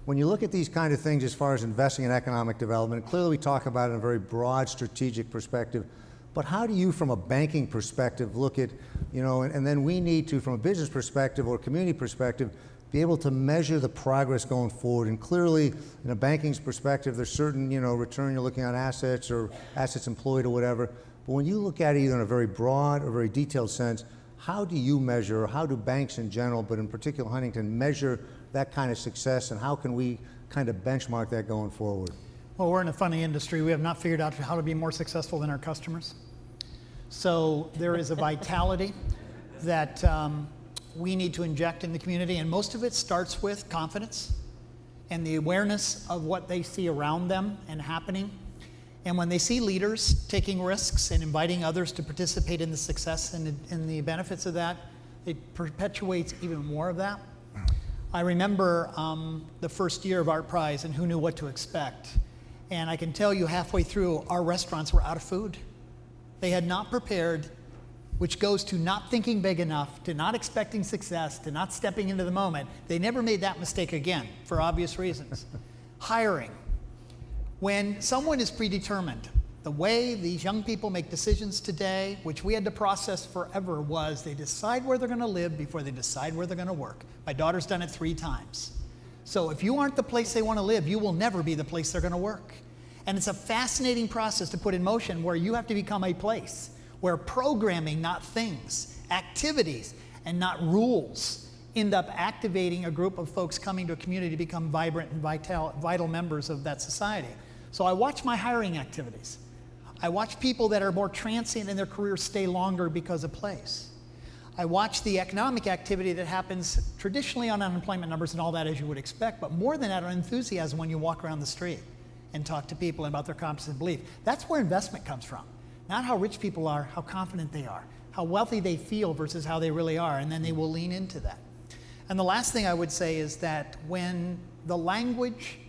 when you look at these kind of things as far as investing in economic development, clearly we talk about it in a very broad strategic perspective, but how do you, from a banking perspective, look at, and then we need to, from a business perspective or community perspective, be able to measure the progress going forward. And clearly, in a banking's perspective, there's certain, return you're looking at assets or assets employed or whatever. But when you look at it either in a very broad or very detailed sense, how do you measure, or how do banks in general, but in particular Huntington, measure that kind of success, and how can we kind of benchmark that going forward? Well, we're in a funny industry. We have not figured out how to be more successful than our customers. So there is a vitality that we need to inject in the community, and most of it starts with confidence and the awareness of what they see around them and happening. And when they see leaders taking risks and inviting others to participate in the success and the benefits of that, it perpetuates even more of that. I remember the first year of Art Prize and who knew what to expect. And I can tell you halfway through, our restaurants were out of food. They had not prepared, which goes to not thinking big enough, to not expecting success, to not stepping into the moment. They never made that mistake again, for obvious reasons. Hiring. When someone is predetermined, the way these young people make decisions today, which we had to process forever, was they decide where they're going to live before they decide where they're going to work. My daughter's done it 3 times. So if you aren't the place they want to live, you will never be the place they're going to work. And it's a fascinating process to put in motion where you have to become a place where programming, not things, activities, and not rules, end up activating a group of folks coming to a community to become vibrant and vital members of that society. So I watch my hiring activities. I watch people that are more transient in their careers stay longer because of place. I watch the economic activity that happens traditionally on unemployment numbers and all that, as you would expect, but more than that on enthusiasm when you walk around the street and talk to people about their confidence and belief. That's where investment comes from. Not how rich people are, how confident they are, how wealthy they feel versus how they really are, and then they will lean into that. And the last thing I would say is that when the language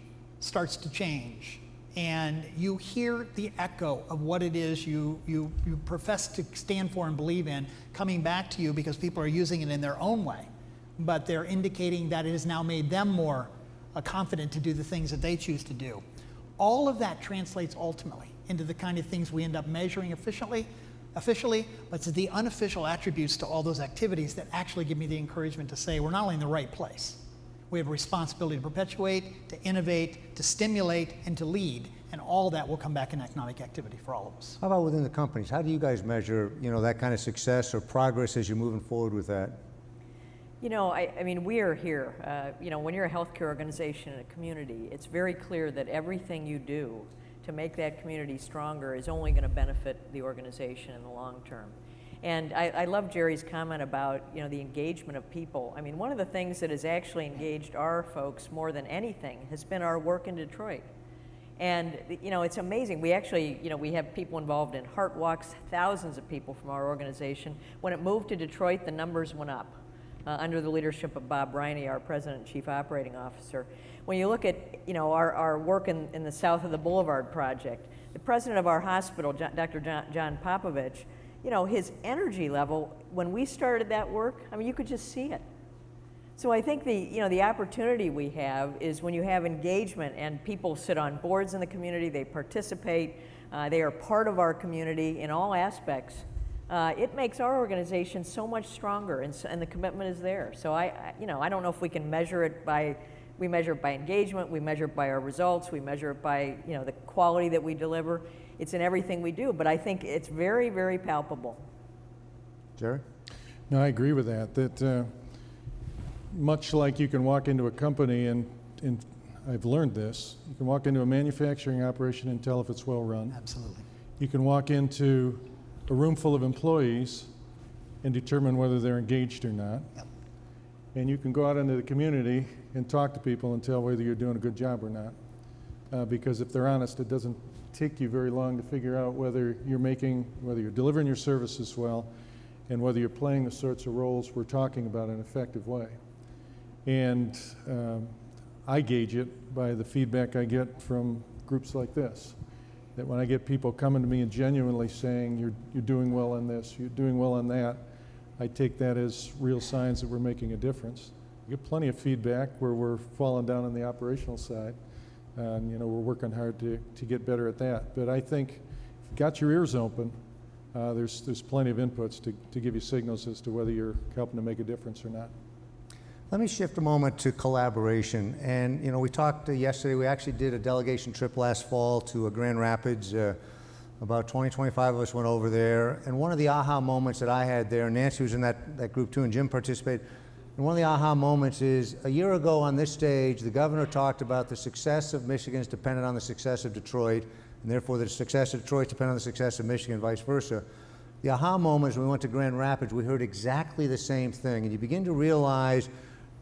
starts to change and you hear the echo of what it is you profess to stand for and believe in coming back to you because people are using it in their own way, but they're indicating that it has now made them more confident to do the things that they choose to do. All of that translates ultimately into the kind of things we end up measuring officially, but it's the unofficial attributes to all those activities that actually give me the encouragement to say we're not only in the right place, we have a responsibility to perpetuate, to innovate, to stimulate, and to lead, and all that will come back in economic activity for all of us. How about within the companies? How do you guys measure, that kind of success or progress as you're moving forward with that? I mean, we are here. When you're a healthcare organization in a community, it's very clear that everything you do to make that community stronger is only going to benefit the organization in the long term. And I love Gerry's comment about, the engagement of people. I mean, one of the things that has actually engaged our folks more than anything has been our work in Detroit. And, it's amazing. We actually, we have people involved in heart walks, thousands of people from our organization. When it moved to Detroit, the numbers went up under the leadership of Bob Briney, our President and Chief Operating Officer. When you look at, our work in the south of the Boulevard Project, the president of our hospital, Dr. John Popovich, his energy level, when we started that work, I mean, you could just see it. So I think the opportunity we have is when you have engagement and people sit on boards in the community, they participate, they are part of our community in all aspects, it makes our organization so much stronger, and the commitment is there. So I don't know if we can measure it we measure it by engagement, we measure it by our results, we measure it by, the quality that we deliver. It's in everything we do, but I think it's very, very palpable. Gerry? No, I agree with that, much like you can walk into a company and I've learned this, you can walk into a manufacturing operation and tell if it's well run. Absolutely. You can walk into a room full of employees and determine whether they're engaged or not. Yep. And you can go out into the community and talk to people and tell whether you're doing a good job or not. Because if they're honest, it doesn't take you very long to figure out whether you're delivering your services well, and whether you're playing the sorts of roles we're talking about in an effective way. And I gauge it by the feedback I get from groups like this. That when I get people coming to me and genuinely saying, you're doing well on this, you're doing well on that, I take that as real signs that we're making a difference. We get plenty of feedback where we're falling down on the operational side. And we're working hard to get better at that. But I think if you've got your ears open, there's plenty of inputs to give you signals as to whether you're helping to make a difference or not. Let me shift a moment to collaboration. And, we talked yesterday, we actually did a delegation trip last fall to Grand Rapids. About 25 of us went over there. And one of the aha moments that I had there, Nancy was in that group too, and Jim participated. And one of the aha moments is, a year ago on this stage, the governor talked about the success of Michigan is dependent on the success of Detroit, and therefore the success of Detroit is dependent on the success of Michigan, and vice versa. The aha moment is when we went to Grand Rapids, we heard exactly the same thing. And you begin to realize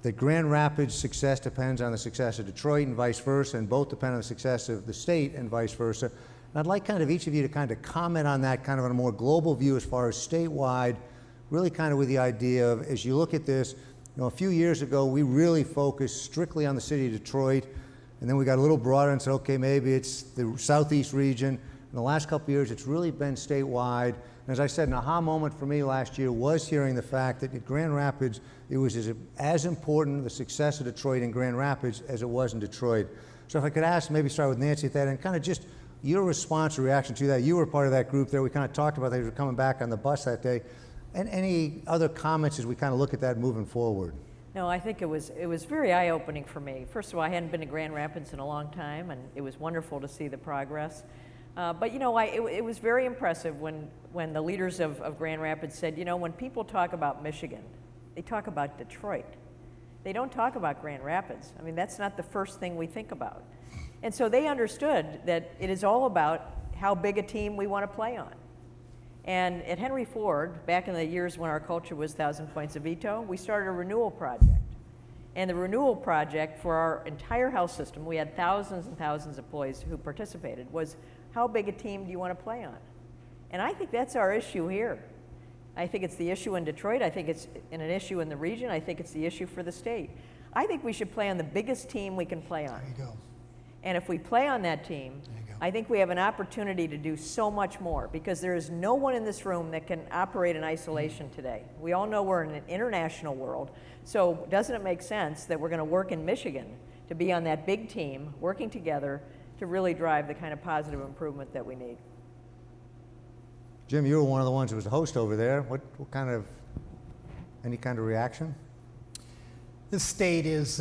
that Grand Rapids' success depends on the success of Detroit and vice versa, and both depend on the success of the state and vice versa. And I'd like kind of each of you to kind of comment on that kind of on a more global view as far as statewide, really kind of with the idea of, as you look at this, a few years ago, we really focused strictly on the city of Detroit, and then we got a little broader and said, okay, maybe it's the southeast region. In the last couple of years, it's really been statewide. And as I said, an aha moment for me last year was hearing the fact that at Grand Rapids, it was as important, the success of Detroit in Grand Rapids, as it was in Detroit. So if I could ask, maybe start with Nancy at that, and kind of just your response or reaction to that. You were part of that group there. We kind of talked about that as we were coming back on the bus that day. And any other comments as we kind of look at that moving forward? No, I think it was very eye-opening for me. First of all, I hadn't been to Grand Rapids in a long time, and it was wonderful to see the progress. But it was very impressive when the leaders of Grand Rapids said, when people talk about Michigan, they talk about Detroit. They don't talk about Grand Rapids. I mean, that's not the first thing we think about. And so they understood that it is all about how big a team we want to play on. And at Henry Ford, back in the years when our culture was 1,000 points of veto, we started a renewal project. And the renewal project for our entire health system, we had thousands and thousands of employees who participated, was how big a team do you want to play on? And I think that's our issue here. I think it's the issue in Detroit. I think it's an issue in the region. I think it's the issue for the state. I think we should play on the biggest team we can play on. There you go. And if we play on that team, I think we have an opportunity to do so much more, because there is no one in this room that can operate in isolation today. We all know we're in an international world, so doesn't it make sense that we're going to work in Michigan to be on that big team, working together to really drive the kind of positive improvement that we need? Jim, you were one of the ones who was the host over there. What kind of, any kind of reaction? This state is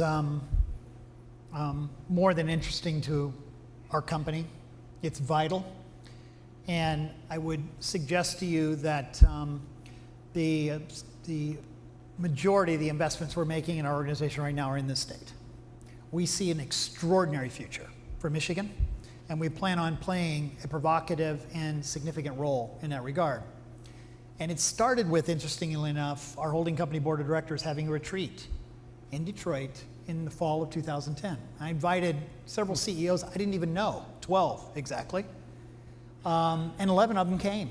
more than interesting to our company. It's vital. And I would suggest to you that the majority of the investments we're making in our organization right now are in this state. We see an extraordinary future for Michigan, and we plan on playing a provocative and significant role in that regard. And it started with, interestingly enough, our holding company board of directors having a retreat in Detroit in the fall of 2010. I invited several CEOs I didn't even know, 12 exactly, and 11 of them came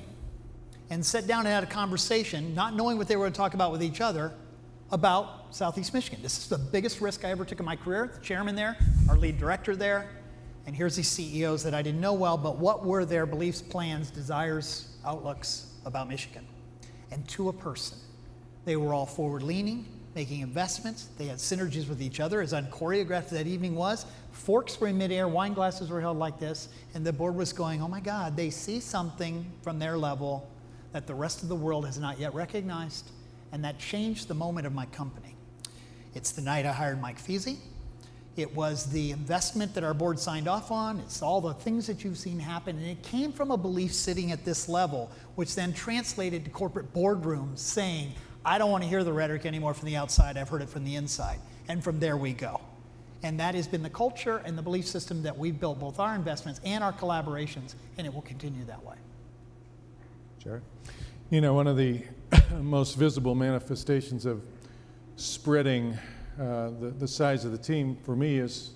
and sat down and had a conversation, not knowing what they were going to talk about with each other, about Southeast Michigan. This is the biggest risk I ever took in my career. The chairman there, our lead director there, and here's these CEOs that I didn't know well, but what were their beliefs, plans, desires, outlooks about Michigan? And to a person, they were all forward-leaning, making investments. They had synergies with each other, as unchoreographed that evening was. Forks were in midair, wine glasses were held like this, and the board was going, oh my God, they see something from their level that the rest of the world has not yet recognized, and that changed the moment of my company. It's the night I hired Mike Feasey. It was the investment that our board signed off on. It's all the things that you've seen happen, and it came from a belief sitting at this level, which then translated to corporate boardrooms saying, I don't want to hear the rhetoric anymore from the outside, I've heard it from the inside. And from there we go. And that has been the culture and the belief system that we've built both our investments and our collaborations, and it will continue that way. Gerry? You know, one of the most visible manifestations of spreading the size of the team for me is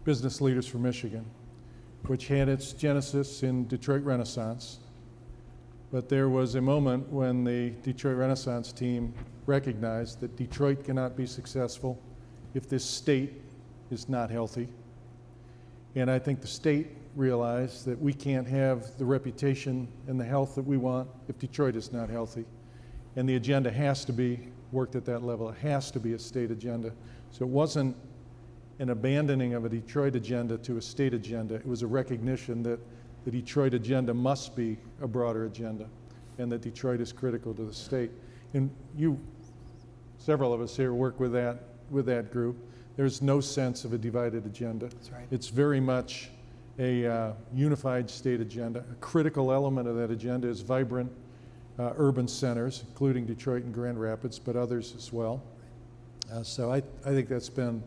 Business Leaders for Michigan, which had its genesis in Detroit Renaissance. But there was a moment when the Detroit Renaissance team recognized that Detroit cannot be successful if this state is not healthy. And I think the state realized that we can't have the reputation and the health that we want if Detroit is not healthy. And the agenda has to be worked at that level. It has to be a state agenda. So it wasn't an abandoning of a Detroit agenda to a state agenda. It was a recognition that the Detroit agenda must be a broader agenda, and that Detroit is critical to the state. And you, several of us here, work with that group. There's no sense of a divided agenda. That's right. It's very much a unified state agenda. A critical element of that agenda is vibrant urban centers, including Detroit and Grand Rapids, but others as well. So I think that's been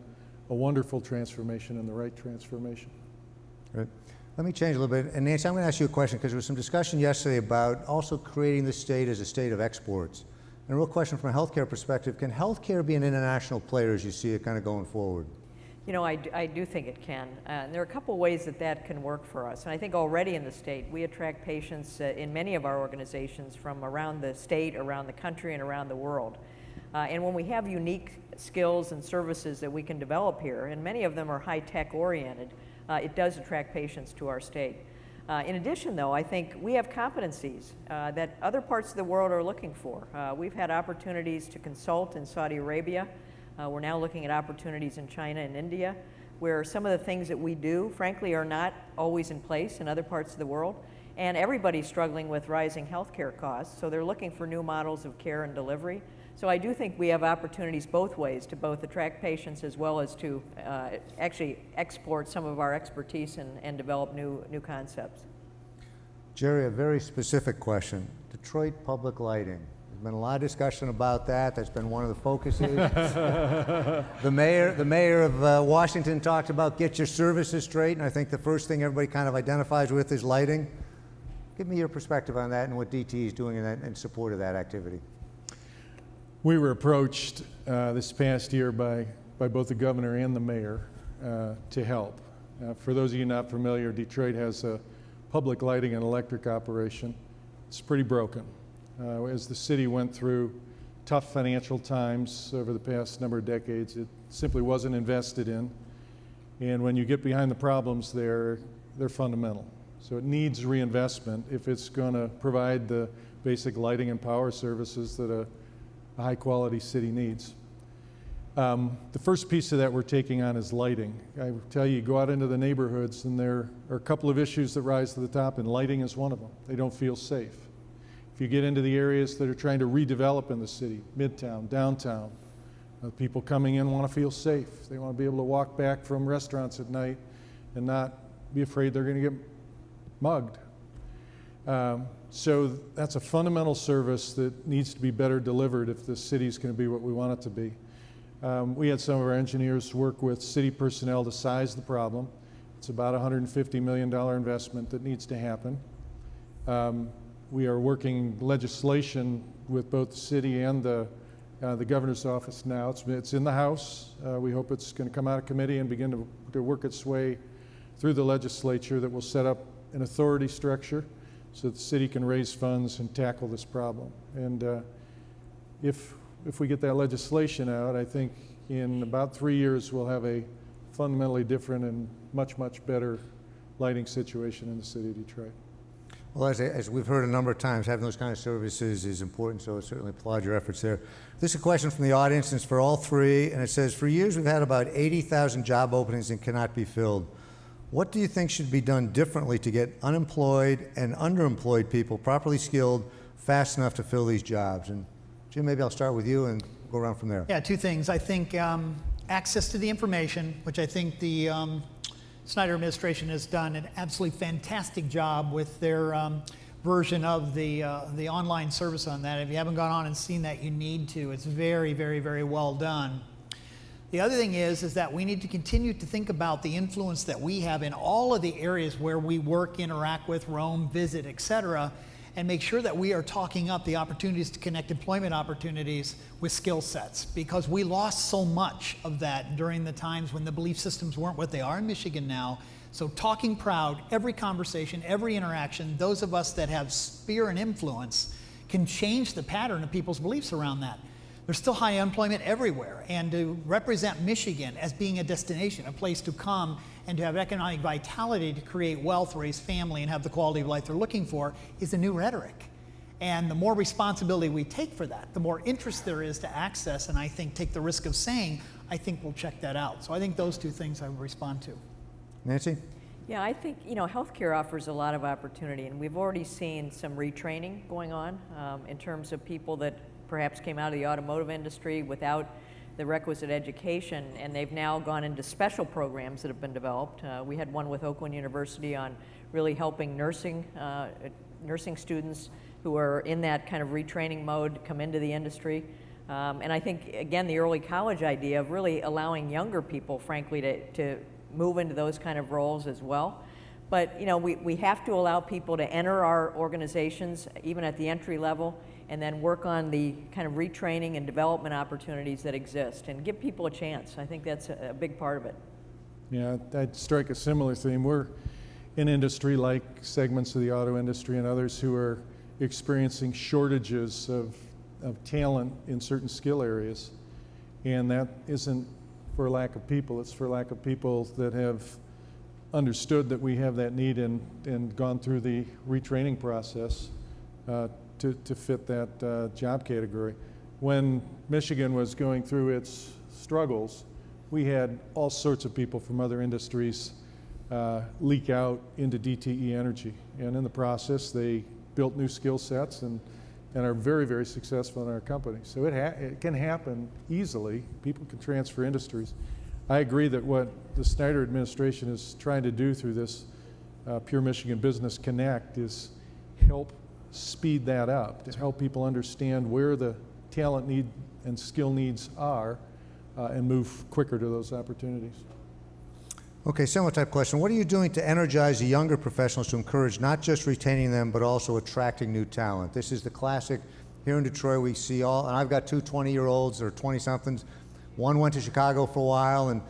a wonderful transformation and the right transformation. Right. Let me change a little bit. And Nancy, I'm going to ask you a question, because there was some discussion yesterday about also creating the state as a state of exports. And a real question from a healthcare perspective, can healthcare be an international player as you see it kind of going forward? You know, I do think it can. And there are a couple ways that can work for us. And I think already in the state, we attract patients in many of our organizations from around the state, around the country, and around the world. And when we have unique skills and services that we can develop here, and many of them are high-tech oriented, it does attract patients to our state. In addition, though, I think we have competencies that other parts of the world are looking for. We've had opportunities to consult in Saudi Arabia. We're now looking at opportunities in China and India, where some of the things that we do, frankly, are not always in place in other parts of the world. And everybody's struggling with rising healthcare costs, so they're looking for new models of care and delivery. So I do think we have opportunities both ways to both attract patients as well as to actually export some of our expertise and develop new concepts. Gerry, a very specific question. Detroit public lighting. been a lot of discussion about that. That's been one of the focuses. The mayor of Washington talked about get your services straight, and I think the first thing everybody kind of identifies with is lighting. Give me your perspective on that and what DTE is doing in support of that activity. We were approached this past year by both the governor and the mayor to help. For those of you not familiar, Detroit has a public lighting and electric operation. It's pretty broken. As the city went through tough financial times over the past number of decades, it simply wasn't invested in. And when you get behind the problems they're fundamental. So it needs reinvestment if it's going to provide the basic lighting and power services that a high quality city needs. The first piece of that we're taking on is lighting. I tell you, go out into the neighborhoods and there are a couple of issues that rise to the top, and lighting is one of them. They don't feel safe. If you get into the areas that are trying to redevelop in the city, Midtown, downtown, people coming in want to feel safe. They want to be able to walk back from restaurants at night and not be afraid they're going to get mugged. So that's a fundamental service that needs to be better delivered if the city's going to be what we want it to be. We had some of our engineers work with city personnel to size the problem. It's about a $150 million investment that needs to happen. We are working legislation with both the city and the governor's office now. It's in the House. We hope it's going to come out of committee and begin to work its way through the legislature that will set up an authority structure so that the city can raise funds and tackle this problem. And if we get that legislation out, I think in about 3 years we'll have a fundamentally different and much, much better lighting situation in the city of Detroit. Well, as we've heard a number of times, having those kind of services is important, so I certainly applaud your efforts there. This is a question from the audience, and it's for all three, and it says, for years we've had about 80,000 job openings and cannot be filled. What do you think should be done differently to get unemployed and underemployed people properly skilled fast enough to fill these jobs? And Jim, maybe I'll start with you and go around from there. Yeah, two things. I think access to the information, which I think the Snyder administration has done an absolutely fantastic job with their version of the online service on that. If you haven't gone on and seen that, you need to. It's very, very, very well done. The other thing is that we need to continue to think about the influence that we have in all of the areas where we work, interact with, roam, visit, etc., and make sure that we are talking up the opportunities to connect employment opportunities with skill sets, because we lost so much of that during the times when the belief systems weren't what they are in Michigan now. So talking proud, every conversation, every interaction, those of us that have sphere and influence can change the pattern of people's beliefs around that. There's still high unemployment everywhere, and to represent Michigan as being a destination, a place to come and to have economic vitality to create wealth, raise family, and have the quality of life they're looking for is a new rhetoric. And the more responsibility we take for that, the more interest there is to access, and I think take the risk of saying, I think we'll check that out. So I think those two things I would respond to. Nancy? Yeah, I think, healthcare offers a lot of opportunity, and we've already seen some retraining going on in terms of people that perhaps came out of the automotive industry without the requisite education, and they've now gone into special programs that have been developed. We had one with Oakland University on really helping nursing students who are in that kind of retraining mode come into the industry. And I think, again, the early college idea of really allowing younger people, frankly, to move into those kind of roles as well. But, we have to allow people to enter our organizations, even at the entry level, and then work on the kind of retraining and development opportunities that exist and give people a chance. I think that's a big part of it. Yeah, I'd strike a similar theme. We're in industry like segments of the auto industry and others who are experiencing shortages of talent in certain skill areas. And that isn't for lack of people, it's for lack of people that have understood that we have that need and gone through the retraining process to fit that job category. When Michigan was going through its struggles, we had all sorts of people from other industries leak out into DTE Energy. And in the process, they built new skill sets and are very, very successful in our company. So it can happen easily. People can transfer industries. I agree that what the Snyder administration is trying to do through this Pure Michigan Business Connect is help speed that up, to help people understand where the talent need and skill needs are, and move quicker to those opportunities. Okay, similar type question. What are you doing to energize the younger professionals to encourage not just retaining them, but also attracting new talent? This is the classic. Here in Detroit, we see all, and I've got two 20-year-olds or 20-somethings. One went to Chicago for a while, and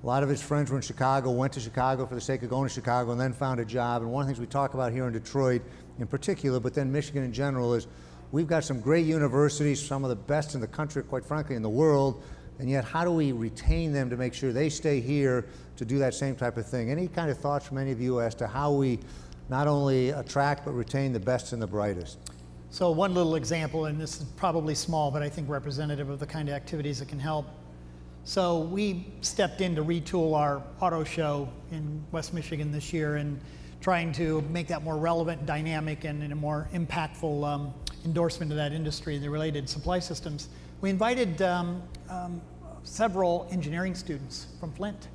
a lot of his friends were in Chicago, went to Chicago for the sake of going to Chicago, and then found a job. And one of the things we talk about here in Detroit in particular, but then Michigan in general, is we've got some great universities, some of the best in the country, quite frankly, in the world, and yet how do we retain them to make sure they stay here to do that same type of thing? Any kind of thoughts from any of you as to how we not only attract but retain the best and the brightest? So one little example, and this is probably small, but I think representative of the kind of activities that can help. So we stepped in to retool our auto show in West Michigan this year and trying to make that more relevant, dynamic, and in a more impactful endorsement of that industry and the related supply systems. We invited several engineering students from Flint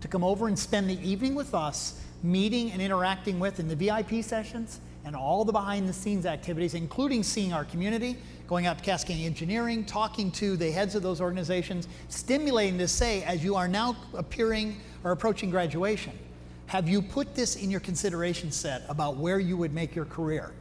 to come over and spend the evening with us, meeting and interacting with in the VIP sessions and all the behind the scenes activities, including seeing our community, going out to Cascading Engineering, talking to the heads of those organizations, stimulating to say, as you are now appearing or approaching graduation, have you put this in your consideration set about where you would make your career?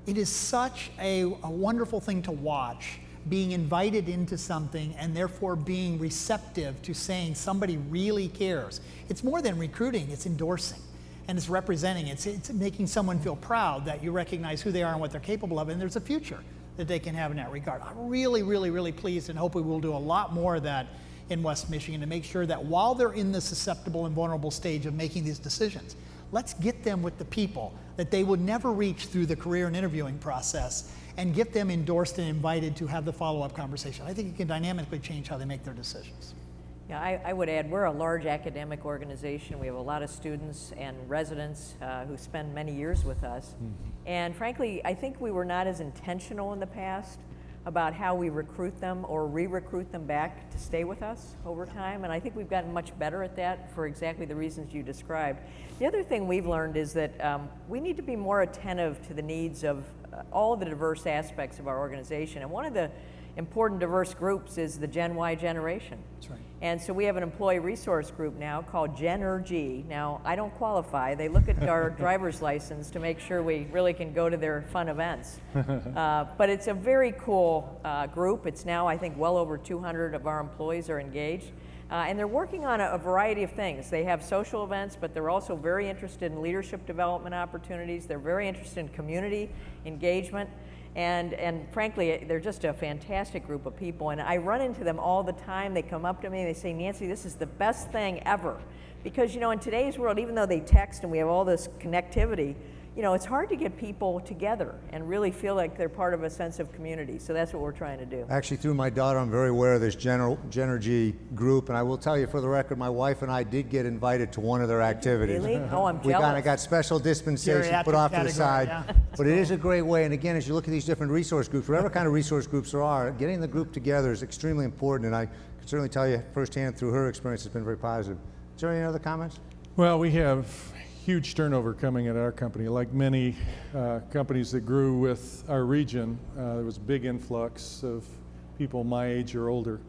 It is such a wonderful thing to watch, being invited into something and therefore being receptive to saying somebody really cares. It's more than recruiting, it's endorsing. And it's representing, it's making someone feel proud that you recognize who they are and what they're capable of, and there's a future that they can have in that regard. I'm really, really, really pleased, and hope we will do a lot more of that in West Michigan to make sure that while they're in the susceptible and vulnerable stage of making these decisions, let's get them with the people that they would never reach through the career and interviewing process, and get them endorsed and invited to have the follow-up conversation. I think it can dynamically change how they make their decisions. Yeah, I would add, we're a large academic organization. We have a lot of students and residents who spend many years with us. Mm-hmm. And frankly, I think we were not as intentional in the past about how we recruit them or re-recruit them back to stay with us over time. And I think we've gotten much better at that for exactly the reasons you described. The other thing we've learned is that we need to be more attentive to the needs of all the diverse aspects of our organization. And one of the important diverse groups is the Gen Y generation. That's right. And so we have an employee resource group now called Energy. Now, I don't qualify. They look at our driver's license to make sure we really can go to their fun events. But it's a very cool group. It's now, I think, well over 200 of our employees are engaged. And they're working on a variety of things. They have social events, but they're also very interested in leadership development opportunities. They're very interested in community engagement. And frankly, they're just a fantastic group of people. And I run into them all the time. They come up to me and they say, Nancy, this is the best thing ever. Because, you know, in today's world, even though they text and we have all this connectivity, you know, it's hard to get people together and really feel like they're part of a sense of community. So that's what we're trying to do. Actually, through my daughter, I'm very aware of this Genergy group, and I will tell you, for the record, my wife and I did get invited to one of their activities. Really? Oh, I'm jealous. We kind of got special dispensation put off to the side. Yeah. But it is a great way, and again, as you look at these different resource groups, whatever kind of resource groups there are, getting the group together is extremely important, and I can certainly tell you firsthand through her experience, it's been very positive. Is there any other comments? Well, we have huge turnover coming at our company. Like many companies that grew with our region, there was a big influx of people my age or older,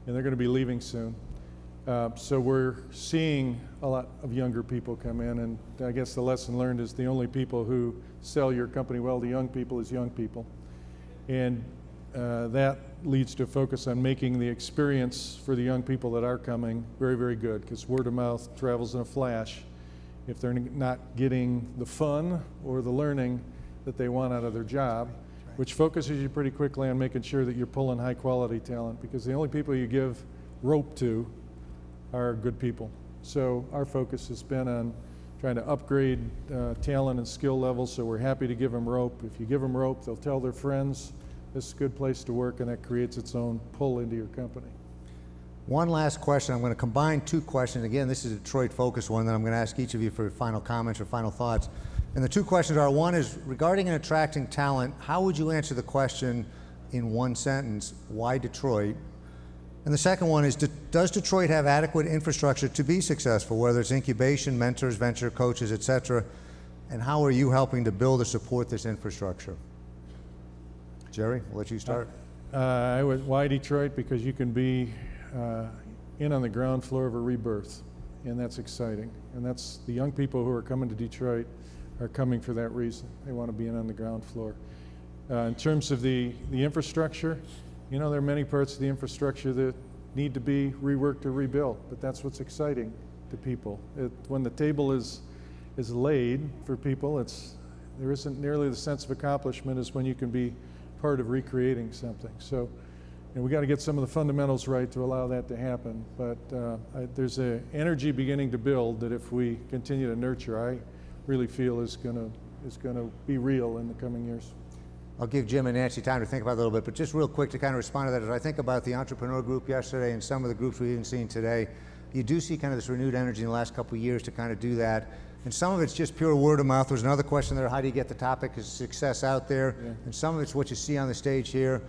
and they're going to be leaving soon. So we're seeing a lot of younger people come in, and I guess the lesson learned is the only people who sell your company well to young people is young people. And that leads to a focus on making the experience for the young people that are coming very, very good, because word of mouth travels in a flash if they're not getting the fun or the learning that they want out of their job, which focuses you pretty quickly on making sure that you're pulling high quality talent, because the only people you give rope to are good people. So our focus has been on trying to upgrade talent and skill levels, so we're happy to give them rope. If you give them rope, they'll tell their friends this is a good place to work, and that creates its own pull into your company. One last question. I'm going to combine two questions. Again, this is a Detroit-focused one that I'm going to ask each of you for final comments or final thoughts. And the two questions are, one is, regarding and attracting talent, how would you answer the question in one sentence, why Detroit? And the second one is, does Detroit have adequate infrastructure to be successful, whether it's incubation, mentors, venture coaches, et cetera? And how are you helping to build or support this infrastructure? Gerry, we'll let you start. Why Detroit? Because you can be in on the ground floor of a rebirth, and that's exciting. And that's the young people who are coming to Detroit are coming for that reason. They want to be in on the ground floor. In terms of the infrastructure, you know, there are many parts of the infrastructure that need to be reworked or rebuilt, but that's what's exciting to people. When the table is laid for people, there isn't nearly the sense of accomplishment as when you can be part of recreating something. So, and we got to get some of the fundamentals right to allow that to happen. But there's an energy beginning to build that if we continue to nurture, I really feel is going to be real in the coming years. I'll give Jim and Nancy time to think about it a little bit, but just real quick to kind of respond to that, as I think about the entrepreneur group yesterday and some of the groups we've even seen today, you do see kind of this renewed energy in the last couple of years to kind of do that. And some of it's just pure word of mouth. There's another question there, how do you get the topic of success out there? Yeah. And some of it's what you see on the stage here.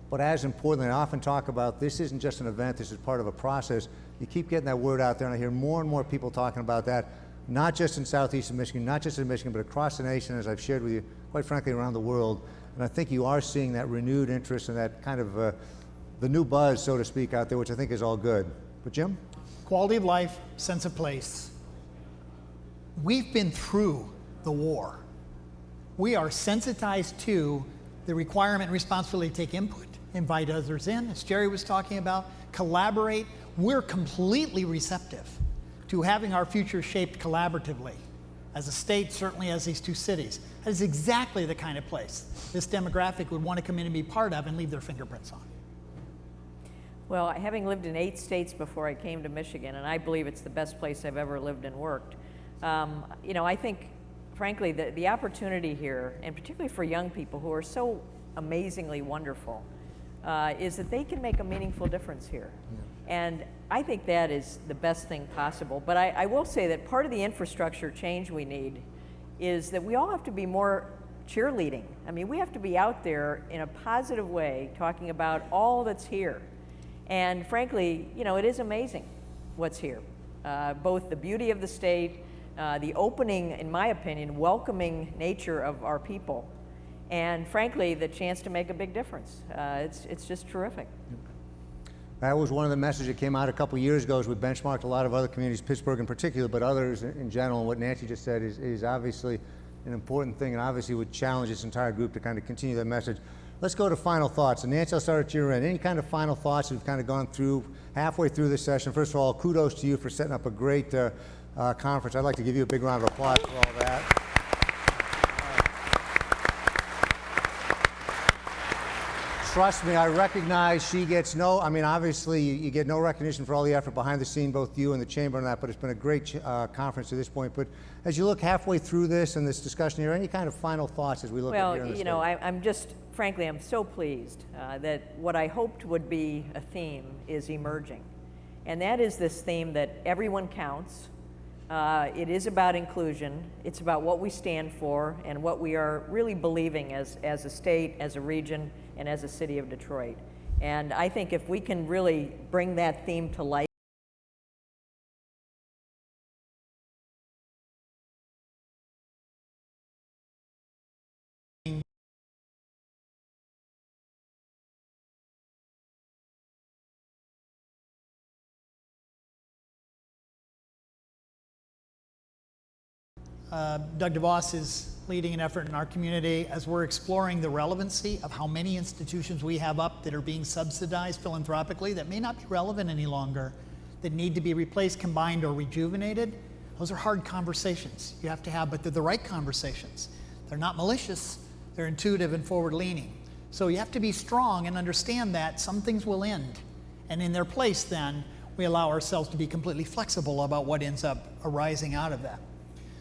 But as importantly, I often talk about, this isn't just an event, this is part of a process. You keep getting that word out there, and I hear more and more people talking about that, not just in southeastern Michigan, not just in Michigan, but across the nation, as I've shared with you, quite frankly, around the world. And I think you are seeing that renewed interest and that kind of the new buzz, so to speak, out there, which I think is all good. But Jim? Quality of life, sense of place. We've been through the war. We are sensitized to the requirement and responsibility to take input, invite others in, as Gerry was talking about, collaborate. We're completely receptive to having our future shaped collaboratively. As a state, certainly as these two cities. That is exactly the kind of place this demographic would want to come in and be part of and leave their fingerprints on. Well, having lived in 8 states before I came to Michigan, and I believe it's the best place I've ever lived and worked, you know, I think, frankly, the opportunity here, and particularly for young people who are so amazingly wonderful, is that they can make a meaningful difference here. Yeah. And I think that is the best thing possible. But I will say that part of the infrastructure change we need is that we all have to be more cheerleading. I mean, we have to be out there in a positive way talking about all that's here. And frankly, you know, it is amazing what's here. Both the beauty of the state, the opening, in my opinion, welcoming nature of our people, and frankly, the chance to make a big difference. It's just terrific. That was one of the messages that came out a couple years ago as we benchmarked a lot of other communities, Pittsburgh in particular, but others in general. And what Nancy just said is obviously an important thing, and obviously would challenge this entire group to kind of continue that message. Let's go to final thoughts. And Nancy, I'll start at your end. Any kind of final thoughts? We've kind of gone through halfway through this session. First of all, kudos to you for setting up a great conference. I'd like to give you a big round of applause for all that. Trust me, I recognize she gets no, I mean, obviously you get no recognition for all the effort behind the scene, both you and the chamber and that, but it's been a great conference to this point. But as you look halfway through this and this discussion here, any kind of final thoughts as we look at here in the you know, I'm just, frankly, I'm so pleased that what I hoped would be a theme is emerging. And that is this theme that everyone counts. It is about inclusion. It's about what we stand for and what we are really believing as a state, as a region, and as a city of Detroit. And I think if we can really bring that theme to life, Doug DeVos is leading an effort in our community as we're exploring the relevancy of how many institutions we have up that are being subsidized philanthropically that may not be relevant any longer, that need to be replaced, combined, or rejuvenated. Those are hard conversations you have to have, but they're the right conversations. They're not malicious, they're intuitive and forward-leaning. So you have to be strong and understand that some things will end. And in their place then, we allow ourselves to be completely flexible about what ends up arising out of that.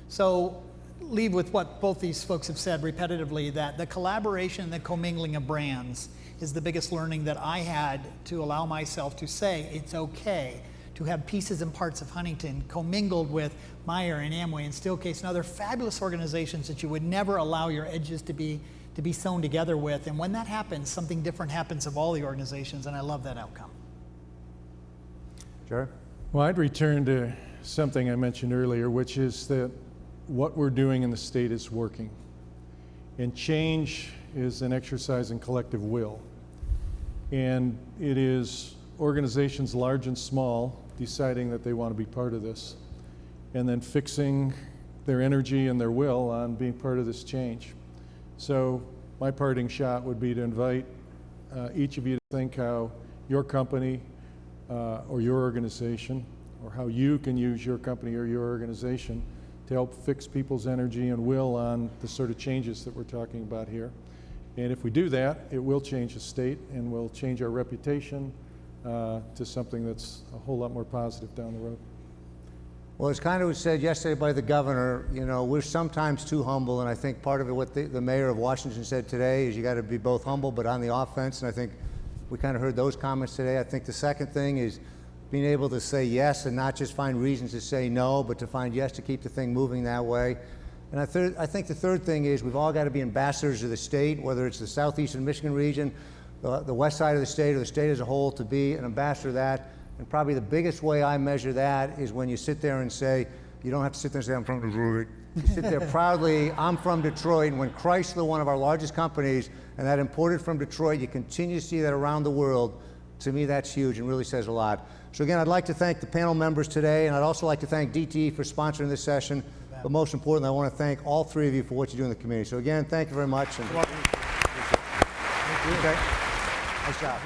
So leave with what both these folks have said repetitively, that the collaboration and the commingling of brands is the biggest learning that I had to allow myself to say it's okay to have pieces and parts of Huntington commingled with Meyer and Amway and Steelcase and other fabulous organizations that you would never allow your edges to be sewn together with. And when that happens, something different happens of all the organizations, and I love that outcome. Gerry? Well, I'd return to something I mentioned earlier, which is that what we're doing in the state is working. And change is an exercise in collective will. And it is organizations large and small deciding that they want to be part of this, and then fixing their energy and their will on being part of this change. So my parting shot would be to invite each of you to think how your company or your organization, or how you can use your company or your organization to help fix people's energy and will on the sort of changes that we're talking about here. And if we do that, it will change the state and will change our reputation to something that's a whole lot more positive down the road. Well, it's kind of was said yesterday by the governor, you know, we're sometimes too humble, and I think part of it, what the mayor of Washington said today, is you got to be both humble but on the offense, and I think we kind of heard those comments today. I think the second thing is being able to say yes and not just find reasons to say no, but to find yes to keep the thing moving that way. And I think the third thing is we've all got to be ambassadors of the state, whether it's the southeastern Michigan region, the west side of the state, or the state as a whole, to be an ambassador of that. And probably the biggest way I measure that is when you sit there and say, you don't have to sit there and say, I'm from Detroit. You sit there proudly, I'm from Detroit, and when Chrysler, one of our largest companies, and that imported from Detroit, you continue to see that around the world. To me, that's huge and really says a lot. So again, I'd like to thank the panel members today, and I'd also like to thank DTE for sponsoring this session. But most importantly, I want to thank all three of you for what you do in the community. So again, thank you very much. And okay. Nice job.